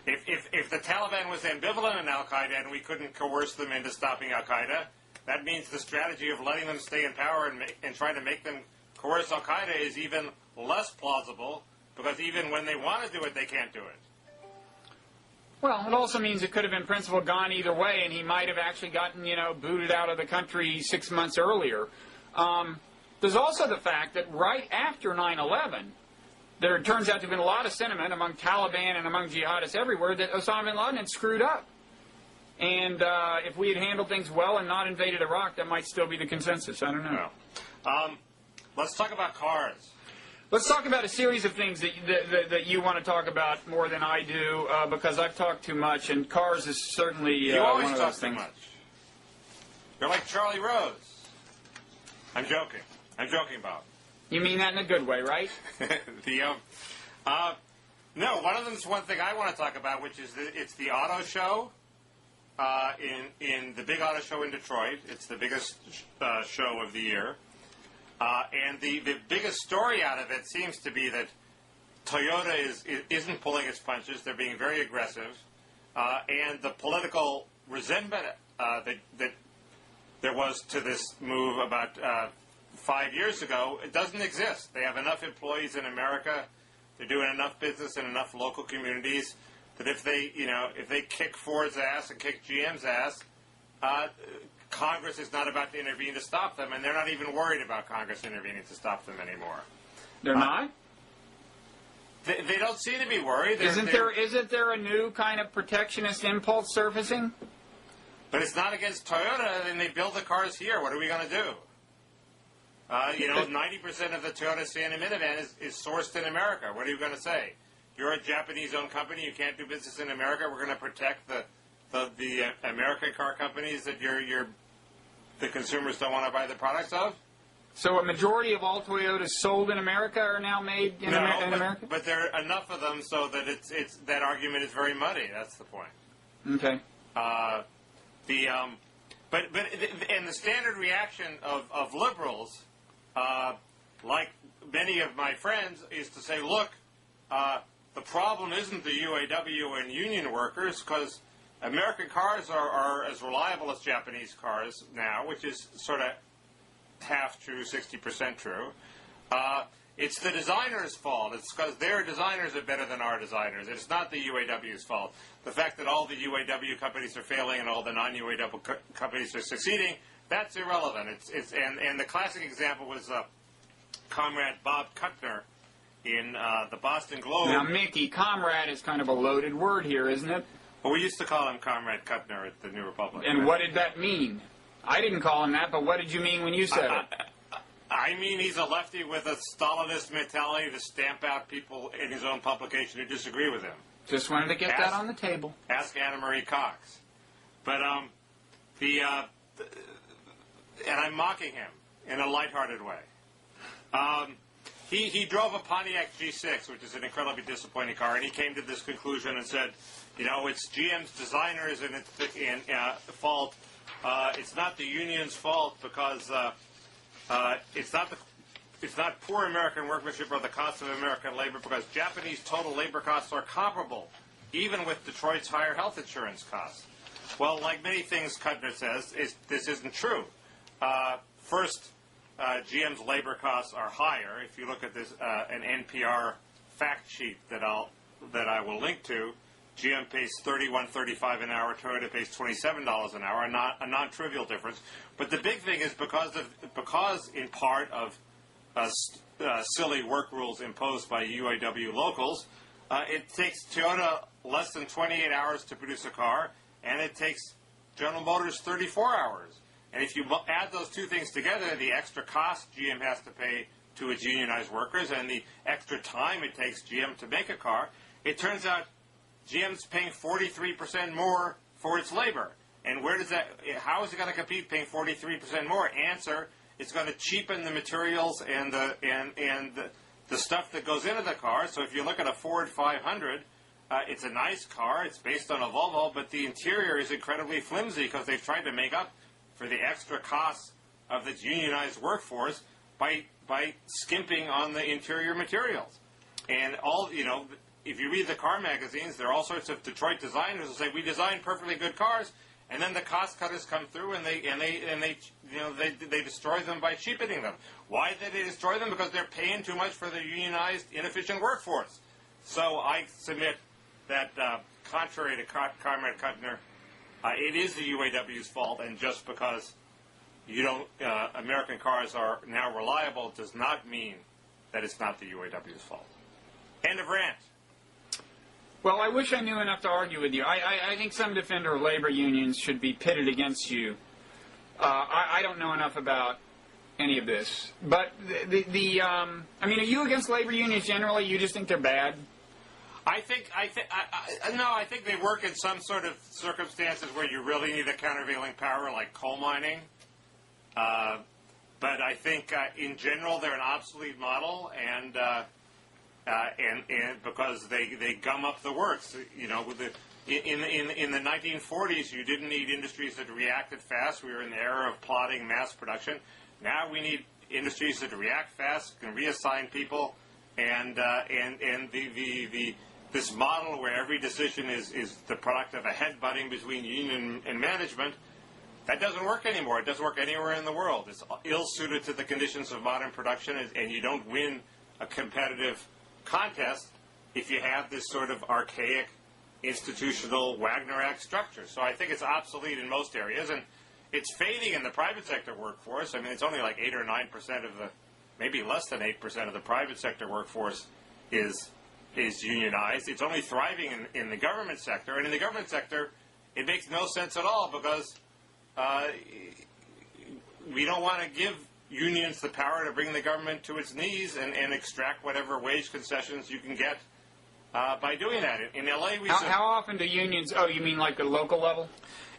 If the Taliban was ambivalent in Al-Qaeda and we couldn't coerce them into stopping Al-Qaeda, that means the strategy of letting them stay in power and trying to make them coerce Al-Qaeda is even less plausible, because even when they want to do it, they can't do it. Well, it also means it could have in principle gone either way, and he might have actually gotten, booted out of the country 6 months earlier. There's also the fact that right after 9/11, there turns out to have been a lot of sentiment among Taliban and among jihadists everywhere that Osama bin Laden had screwed up. And if we had handled things well and not invaded Iraq, that might still be the consensus. I don't know. Let's talk about cars. Let's talk about a series of things that you want to talk about more than I do, because I've talked too much, and cars is certainly you always one of talk those too things. much. You're like Charlie Rose. I'm joking. I'm joking, Bob. You mean that in a good way, right? No, one of them's one thing I want to talk about, which is it's the auto show in the big auto show in Detroit. It's the biggest show of the year. And the biggest story out of it seems to be that Toyota isn't pulling its punches. They're being very aggressive. And the political resentment that there was to this move about 5 years ago, it doesn't exist. They have enough employees in America. They're doing enough business in enough local communities that if they kick Ford's ass and kick GM's ass, Congress is not about to intervene to stop them, and they're not even worried about Congress intervening to stop them anymore. They're not? They don't seem to be worried. Isn't there a new kind of protectionist impulse surfacing? But it's not against Toyota, and they build the cars here. What are we going to do? 90% of the Toyota Sienna minivan is sourced in America. What are you going to say? You're a Japanese-owned company. You can't do business in America. We're going to protect the American car companies that the consumers don't want to buy the products of? So a majority of all Toyotas sold in America are now made in America? But there are enough of them so that it's that argument is very muddy. That's the point. Okay. And the standard reaction of liberals, like many of my friends, is to say, look, the problem isn't the UAW and union workers, because American cars are as reliable as Japanese cars now, which is sort of half true, 60% true. It's the designers' fault. It's because their designers are better than our designers. It's not the UAW's fault. The fact that all the UAW companies are failing and all the non-UAW companies are succeeding, that's irrelevant. And the classic example was Comrade Bob Kuttner in the Boston Globe. Now, Mickey, comrade is kind of a loaded word here, isn't it? Well, we used to call him Comrade Kuttner at the New Republic. And what did that mean? I didn't call him that, but what did you mean when you said it? I mean he's a lefty with a Stalinist mentality to stamp out people in his own publication who disagree with him. Just wanted to get that on the table. Ask Anna Marie Cox. But and I'm mocking him in a lighthearted way. He drove a Pontiac G6, which is an incredibly disappointing car, and he came to this conclusion and said, it's GM's designers and its fault. It's not the union's fault because it's not poor American workmanship or the cost of American labor, because Japanese total labor costs are comparable, even with Detroit's higher health insurance costs. Well, like many things cont'd says, this isn't true. First, GM's labor costs are higher. If you look at this, an NPR fact sheet that I will link to, GM pays $31.35 an hour. Toyota pays $27 an hour. A non-trivial difference. But the big thing is because in part of silly work rules imposed by UAW locals, it takes Toyota less than 28 hours to produce a car, and it takes General Motors 34 hours. And if you add those two things together, the extra cost GM has to pay to its unionized workers and the extra time it takes GM to make a car, it turns out GM's paying 43% more for its labor. And where does that? How is it going to compete paying 43% more? Answer: it's going to cheapen the materials and the stuff that goes into the car. So if you look at a Ford 500, it's a nice car. It's based on a Volvo, but the interior is incredibly flimsy because they've tried to make up for the extra costs of its unionized workforce by skimping on the interior materials. And if you read the car magazines, there are all sorts of Detroit designers who say we design perfectly good cars, and then the cost cutters come through and they destroy them by cheapening them. Why did they destroy them? Because they're paying too much for the unionized, inefficient workforce. So I submit that, contrary to Comrade Kuttner, it is the UAW's fault, and just because American cars are now reliable does not mean that it's not the UAW's fault. End of rant. Well, I wish I knew enough to argue with you. I think some defender of labor unions should be pitted against you. I don't know enough about any of this. But are you against labor unions generally? You just think they're bad? I think they work in some sort of circumstances where you really need a countervailing power, like coal mining. But I think in general they're an obsolete model, and because they gum up the works. In the 1940s, you didn't need industries that reacted fast. We were in the era of plotting mass production. Now we need industries that react fast, can reassign people, and this model where every decision is the product of a headbutting between union and management, that doesn't work anymore. It doesn't work anywhere in the world. It's ill-suited to the conditions of modern production, and you don't win a competitive contest if you have this sort of archaic institutional Wagner Act structure. So I think it's obsolete in most areas, and it's fading in the private sector workforce. I mean, it's only like 8 or 9% of the, maybe less than 8% of the private sector workforce is unionized. It's only thriving in the government sector, and in the government sector, it makes no sense at all because we don't want to give unions the power to bring the government to its knees and extract whatever wage concessions you can get by doing that. In L.A., How often do unions... Oh, you mean like the local level?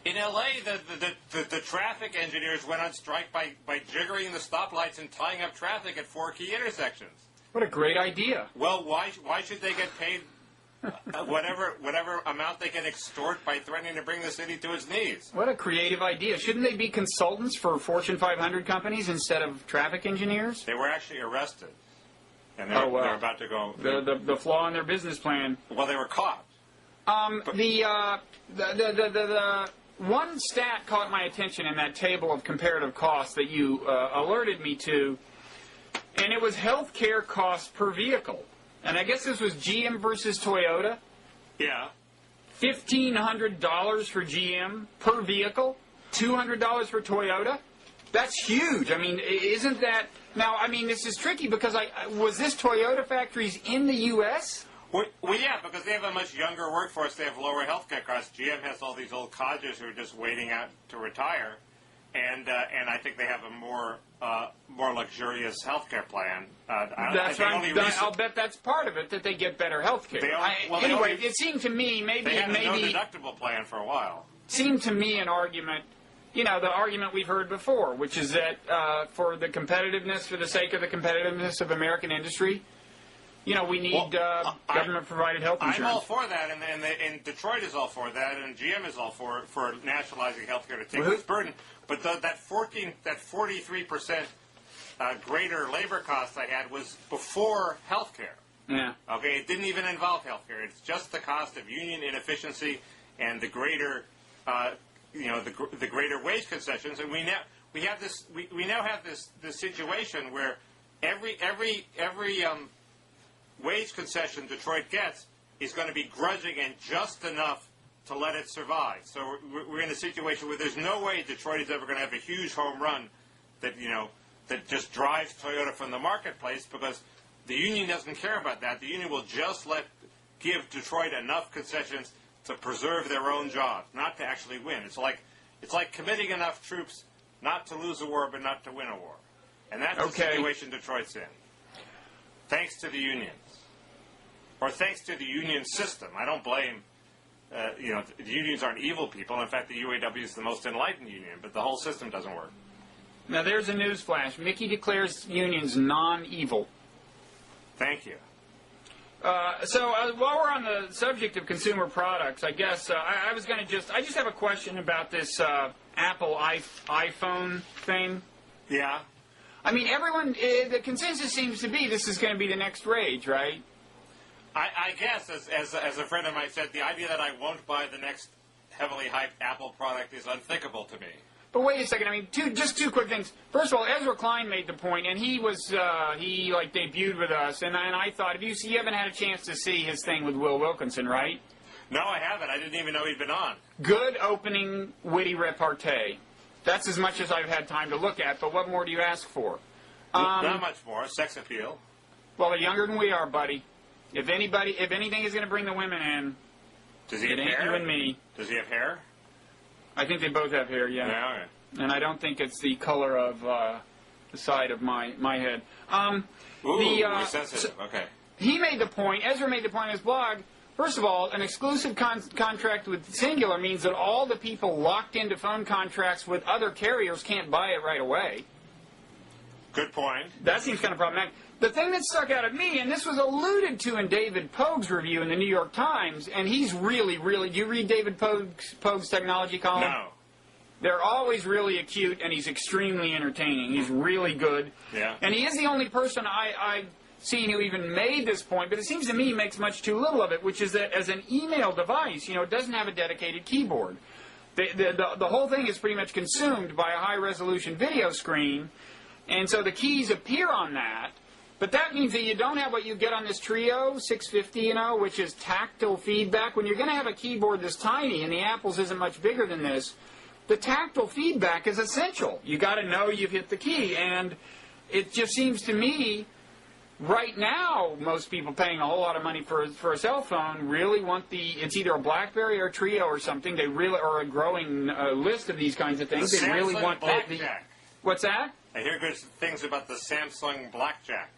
In L.A., the traffic engineers went on strike by jiggering the stoplights and tying up traffic at 4 key intersections. What a great idea. Well, why should they get paid whatever amount they can extort by threatening to bring the city to its knees? What a creative idea. Shouldn't they be consultants for Fortune 500 companies instead of traffic engineers? They were actually arrested. And they're about to go... The flaw in their business plan. Well, they were caught. The one stat caught my attention in that table of comparative costs that you alerted me to, and it was healthcare costs per vehicle. And I guess this was GM versus Toyota. Yeah. $1,500 for GM per vehicle, $200 for Toyota. That's huge. I mean, isn't that... Now, I mean, this is tricky because was this Toyota factories in the U.S.? Well, yeah, because they have a much younger workforce. They have lower healthcare costs. GM has all these old codgers who are just waiting out to retire, and I think they have a more luxurious healthcare plan. That's right. I'll bet that's part of it, that they get better healthcare. Anyway, it seemed to me they had a no deductible plan for a while. Seemed to me an argument. The argument we've heard before, which is that for the competitiveness, for the sake of the competitiveness of American industry, we need government-provided health insurance. I'm all for that, and Detroit is all for that, and GM is all for nationalizing health care to take this burden. But that 43% greater labor costs I had was before healthcare. Yeah. Okay, it didn't even involve healthcare. It's just the cost of union inefficiency and the greater, the greater wage concessions. And we now have this situation where every wage concession Detroit gets is going to be grudging and just enough to let it survive. So we're in a situation where there's no way Detroit is ever going to have a huge home run that just drives Toyota from the marketplace, because the union doesn't care about that. The union will just give Detroit enough concessions to preserve their own jobs, not to actually win. It's like committing enough troops not to lose a war but not to win a war. And that's the situation Detroit's in. Thanks to the unions. Or thanks to the union system. I don't blame, the unions aren't evil people. In fact, the UAW is the most enlightened union, but the whole system doesn't work. Now, there's a news flash. Mickey declares unions non-evil. Thank you. So while we're on the subject of consumer products, I guess I just have a question about this Apple iPhone thing. Yeah. I mean, the consensus seems to be this is going to be the next rage, right? I guess, as a friend of mine said, the idea that I won't buy the next heavily hyped Apple product is unthinkable to me. But wait a second. I mean, just two quick things. First of all, Ezra Klein made the point, and he debuted with us, and I thought, you haven't had a chance to see his thing with Will Wilkinson, right? No, I haven't. I didn't even know he'd been on. Good opening, witty repartee. That's as much as I've had time to look at, but what more do you ask for? Not much more. Sex appeal. Well, they're younger than we are, buddy. If anything is going to bring the women in, does he have hair? You and me. Does he have hair? I think they both have hair, yeah. Yeah, all right. And I don't think it's the color of the side of my head. We're sensitive. Okay. He made the point, Ezra made the point in his blog, first of all, an exclusive contract with Singular means that all the people locked into phone contracts with other carriers can't buy it right away. Good point. That seems kind of problematic. The thing that stuck out at me, and this was alluded to in David Pogue's review in the New York Times, and he's really, do you read David Pogue's technology column? No. They're always really acute, and he's extremely entertaining. He's really good. Yeah. And he is the only person I've seen who even made this point, but it seems to me he makes much too little of it, which is that as an email device, it doesn't have a dedicated keyboard. The whole thing is pretty much consumed by a high-resolution video screen, and so the keys appear on that. But that means that you don't have what you get on this Treo 650, which is tactile feedback. When you're going to have a keyboard this tiny, and the Apple's isn't much bigger than this, the tactile feedback is essential. You got to know you've hit the key, and it just seems to me, right now, most people paying a whole lot of money for a cell phone really want it's either a BlackBerry or a Treo or something. They really, or a growing list of these kinds of things. The they really Samsung want Blackjack. What's that? I hear good things about the Samsung Blackjack.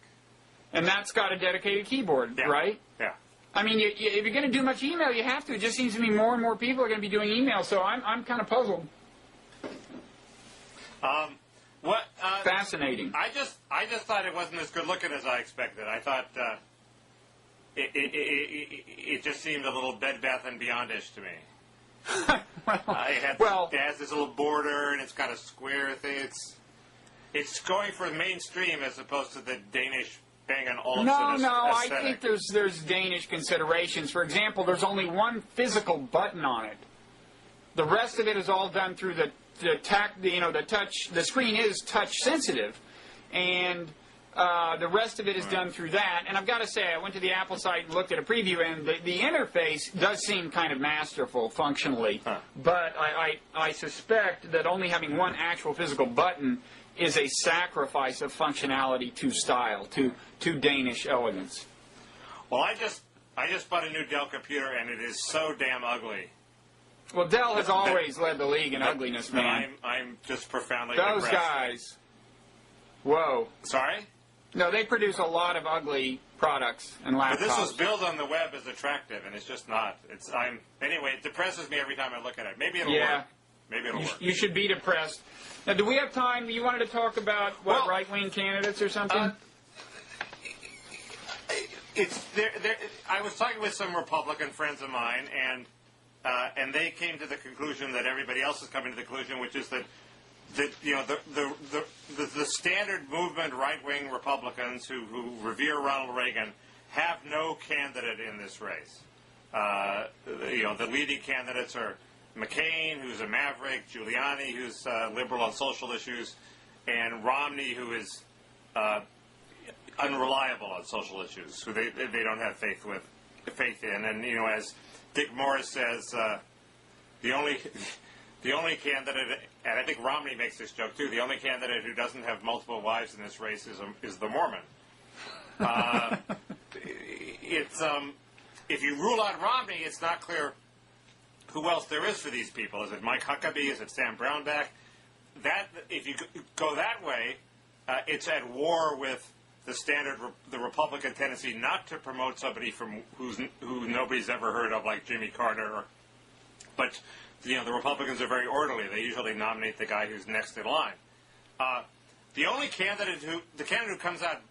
And that's got a dedicated keyboard, right? Yeah. I mean, if you're going to do much email, you have to. It just seems to me more and more people are going to be doing email, so I'm kind of puzzled. Fascinating. I just thought it wasn't as good looking as I expected. I thought it just seemed a little Bed Bath & Beyond-ish to me. It has this little border, and it's got a square thing. It's going for mainstream as opposed to the Danish Bang & Olufsen aesthetic. No, I think there's Danish considerations. For example, there's only one physical button on it. The rest of it is all done through the touch. The screen is touch sensitive, and the rest of it is done through that. And I've got to say, I went to the Apple site and looked at a preview, and the interface does seem kind of masterful functionally. Huh. But I suspect that only having one actual physical button is a sacrifice of functionality to style, to Danish elegance. Well, I just bought a new Dell computer, and it is so damn ugly. Well, Dell has always led the league in ugliness, man. I'm just profoundly Those depressed. guys. Whoa. Sorry? No, they produce a lot of ugly products and laptops. But this was built on the web as attractive, and it's just not. Anyway, it depresses me every time I look at it. Maybe it'll work. Maybe it'll work. You should be depressed. Now, do we have time? You wanted to talk about right-wing candidates or something? I was talking with some Republican friends of mine, and they came to the conclusion that everybody else is coming to the conclusion, which is that the standard movement right-wing Republicans who revere Ronald Reagan have no candidate in this race. The leading candidates are McCain, who's a maverick, Giuliani, who's liberal on social issues, and Romney, who is unreliable on social issues, who they don't have faith in. And as Dick Morris says, the only candidate, and I think Romney makes this joke too, the only candidate who doesn't have multiple wives in this race is the Mormon. If you rule out Romney, it's not clear who else there is for these people. Is it Mike Huckabee? Is it Sam Brownback? If you go that way, it's at war with the Republican tendency not to promote somebody who nobody's ever heard of, like Jimmy Carter. But the Republicans are very orderly. They usually nominate the guy who's next in line. The candidate who comes out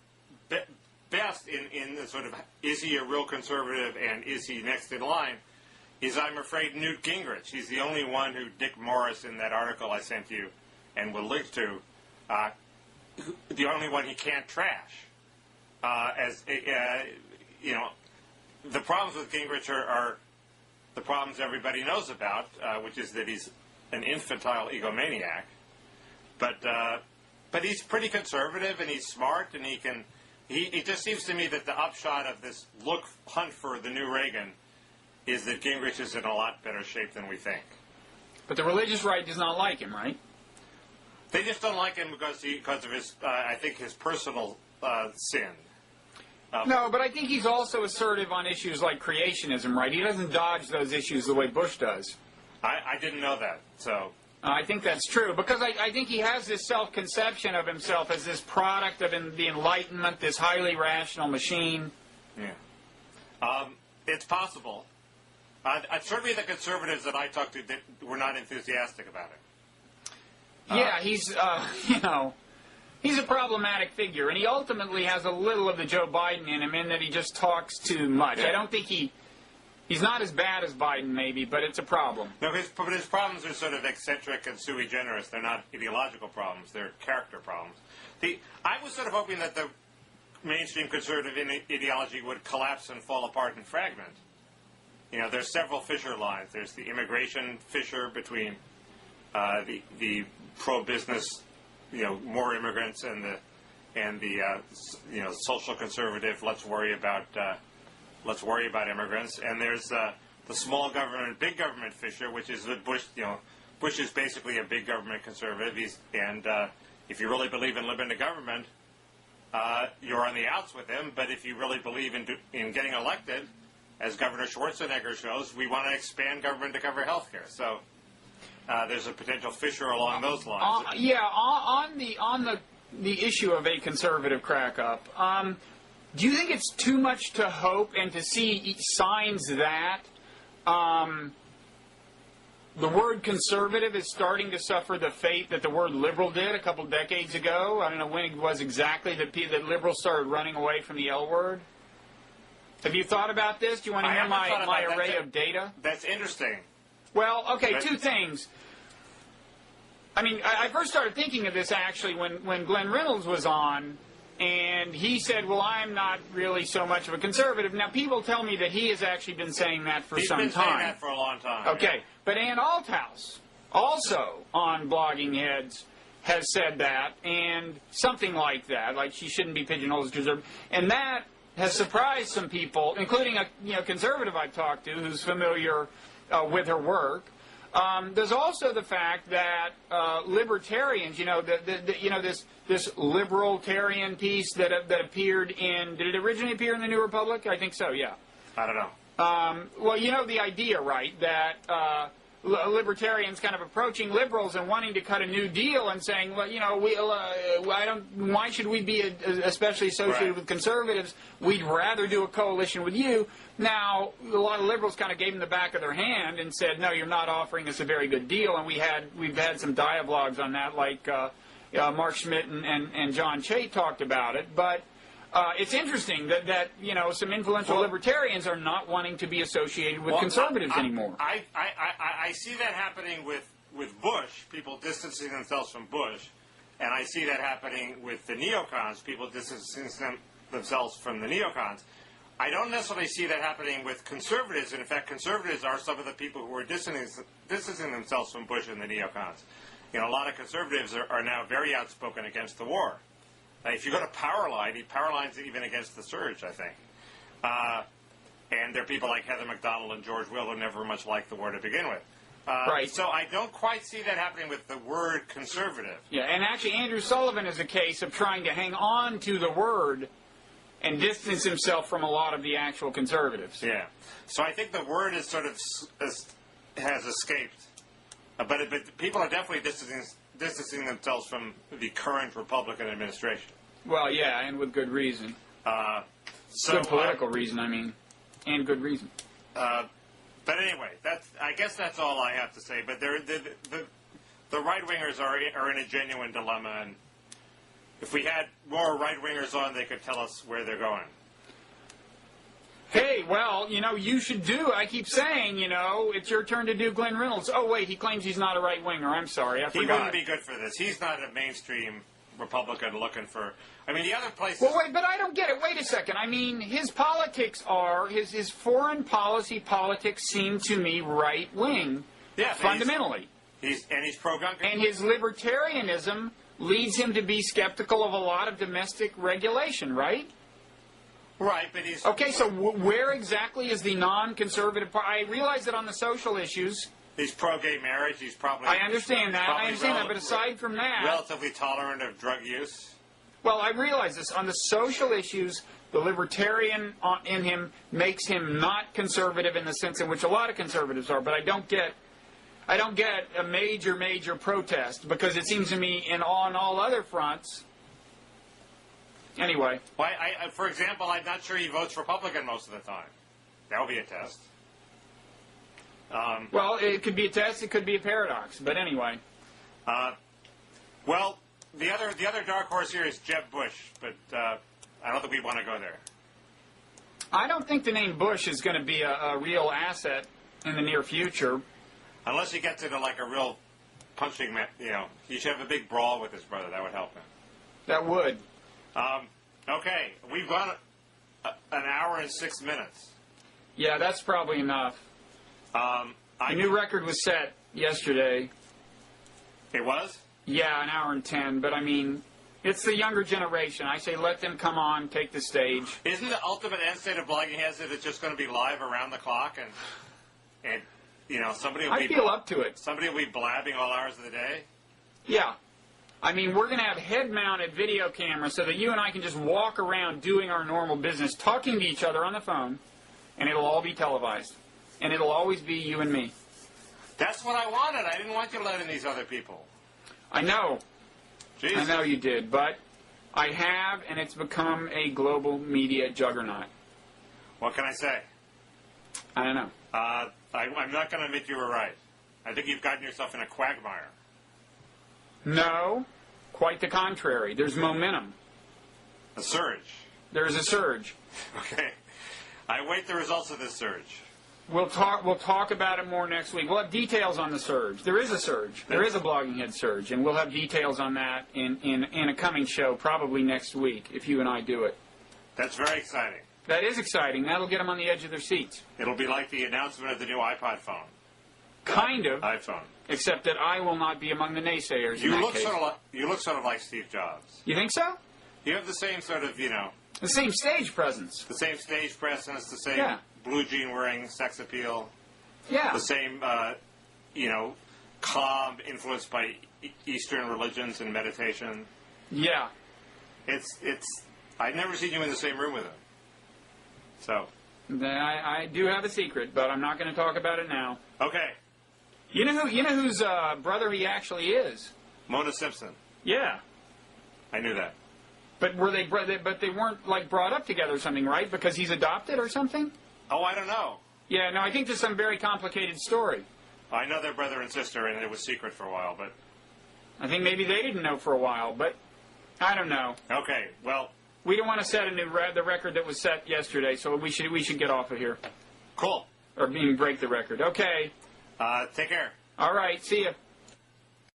best in the sort of, is he a real conservative and is he next in line, is, I'm afraid, Newt Gingrich. He's the only one who Dick Morris, in that article I sent you and will link to, the only one he can't trash. The problems with Gingrich are the problems everybody knows about, which is that he's an infantile egomaniac. But he's pretty conservative and he's smart, and it just seems to me that the upshot of this hunt for the new Reagan is that Gingrich is in a lot better shape than we think. But the religious right does not like him, right? They just don't like him because of his, I think, his personal sin. No, but I think he's also assertive on issues like creationism, right? He doesn't dodge those issues the way Bush does. I didn't know that, so... I think that's true, because I think he has this self-conception of himself as this product of the Enlightenment, this highly rational machine. Yeah. It's possible. Certainly the conservatives that I talked to were not enthusiastic about it. Yeah, he's, he's a problematic figure, and he ultimately has a little of the Joe Biden in him, in that he just talks too much. Yeah. I don't think he's not as bad as Biden, maybe, but it's a problem. No, but his problems are sort of eccentric and sui generis. They're not ideological problems. They're character problems. I was sort of hoping that the mainstream conservative ideology would collapse and fall apart and fragment. There's several fissure lines. There's the immigration fissure between the pro-business, more immigrants, and the social conservative. Let's worry about immigrants. And there's the small government, big government fissure, which is that Bush. Bush is basically a big government conservative. If you really believe in limited government, you're on the outs with him. But if you really believe in getting elected, as Governor Schwarzenegger shows, we want to expand government to cover health care. So there's a potential fissure along those lines. On the issue of a conservative crack-up, do you think it's too much to hope and to see signs that the word conservative is starting to suffer the fate that the word liberal did a couple decades ago? I don't know when it was exactly that liberals started running away from the L word. Have you thought about this? Do you want to hear my array of data? That's interesting. Well, okay, two things. I mean, I first started thinking of this, actually, when Glenn Reynolds was on, and he said, well, I'm not really so much of a conservative. Now, people tell me that he has actually been saying that for some time. He's been saying that for a long time. Okay, yeah. But Ann Althouse, also on Blogging Heads, has said that, and something like that, like she shouldn't be pigeonholed as conservative. And that has surprised some people, including a conservative I've talked to who's familiar with her work. There's also the fact that libertarians, this liberal-tarian piece that appeared in, did it originally appear in the New Republic? I think so, yeah. I don't know. Well, the idea, right, that libertarians kind of approaching liberals and wanting to cut a new deal and saying, well, why should we be especially associated with conservatives? We'd rather do a coalition with you. Now, a lot of liberals kind of gave them the back of their hand and said, no, you're not offering us a very good deal. And we've had some dialogues on that, like Mark Schmidt and John Chait talked about it. But it's interesting that some influential libertarians are not wanting to be associated with conservatives anymore. I see that happening with with Bush, people distancing themselves from Bush, and I see that happening with the neocons, people distancing themselves from the neocons. I don't necessarily see that happening with conservatives, and in fact, conservatives are some of the people who are distancing themselves from Bush and the neocons. You know, a lot of conservatives are now very outspoken against the war. If you go to Powerline, Powerline's even against the surge, I think. And there are people like Heather McDonald and George Will who never much liked the war to begin with. Right. So I don't quite see that happening with the word conservative. Yeah, and actually Andrew Sullivan is a case of trying to hang on to the word and distance himself from a lot of the actual conservatives. Yeah. So I think the word is sort of has escaped. But people are definitely distancing themselves from the current Republican administration. Well, yeah, and with good reason. Good political reason, I mean. And good reason. But anyway, I guess that's all I have to say. But the right-wingers are in a genuine dilemma, and if we had more right-wingers on, they could tell us where they're going. Hey, well, you know, you should do, I keep saying, you know, it's your turn to do Glenn Reynolds. Oh, wait, he claims he's not a right-winger. I'm sorry, I forgot. He wouldn't be good for this. He's not a mainstream Republican looking for... I mean, the other places... Well, wait, but I don't get it. Wait a second. I mean, his politics are... His foreign policy politics seem to me right-wing, fundamentally. He's pro-gun... And his libertarianism leads him to be skeptical of a lot of domestic regulation, right? Right, but he's... Okay, so where exactly is the non-conservative part? I realize that on the social issues... He's pro-gay marriage. He's probably... I understand that, but aside from that... Relatively tolerant of drug use. Well, I realize this. On the social issues, the libertarian in him makes him not conservative in the sense in which a lot of conservatives are, but I don't get a major protest, because it seems to me on all other fronts... Anyway. Well, for example, I'm not sure he votes Republican most of the time. That'll be a test. Well, it could be a test, it could be a paradox, but anyway. Well, the other dark horse here is Jeb Bush, but I don't think we want to go there. I don't think the name Bush is going to be a real asset in the near future. Unless he gets into like a real punching, you know, he should have a big brawl with his brother. That would help him. That would. Okay, we've gone an hour and 6 minutes. Yeah, that's probably enough. The new record was set yesterday. It was? Yeah, an hour and 10. But, I mean, it's the younger generation. I say let them come on, take the stage. Isn't the ultimate end state of blogging heads that it's just going to be live around the clock? And you know, somebody will I feel up to it. Somebody will be blabbing all hours of the day? Yeah. I mean, we're going to have head-mounted video cameras so that you and I can just walk around doing our normal business, talking to each other on the phone, and it'll all be televised. And it'll always be you and me. That's what I wanted. I didn't want you to let in these other people. I know. Jeez. I know you did, but I have, and it's become a global media juggernaut. What can I say? I don't know. I'm not going to admit you were right. I think you've gotten yourself in a quagmire. No, quite the contrary. There's momentum. A surge. There's a surge. Okay. I await the results of this surge. We'll talk about it more next week. We'll have details on the surge. There is a surge. There is a Blogging Head surge, and we'll have details on that in a coming show, probably next week, if you and I do it. That's very exciting. That is exciting. That'll get them on the edge of their seats. It'll be like the announcement of the new iPod phone. Kind of. iPhone. Except that I will not be among the naysayers in that case. You look sort of like Steve Jobs. You think so? You have the same sort of, you know... The same stage presence. The same stage presence, the same blue jean wearing sex appeal. Yeah. The same, you know, calm, influenced by Eastern religions and meditation. Yeah. I've never seen you in the same room with him. So. I do have a secret, but I'm not going to talk about it now. Okay. You know whose brother he actually is? Mona Simpson. Yeah. I knew that. But they weren't like brought up together or something, right? Because he's adopted or something? Oh, I don't know. Yeah, no, I think there's some very complicated story. I know they're brother and sister, and it was secret for a while, but... I think maybe they didn't know for a while, but I don't know. Okay, well... We don't want to set the record that was set yesterday, so we should get off of here. Cool. Or break the record. Okay. Take care. All right, see ya.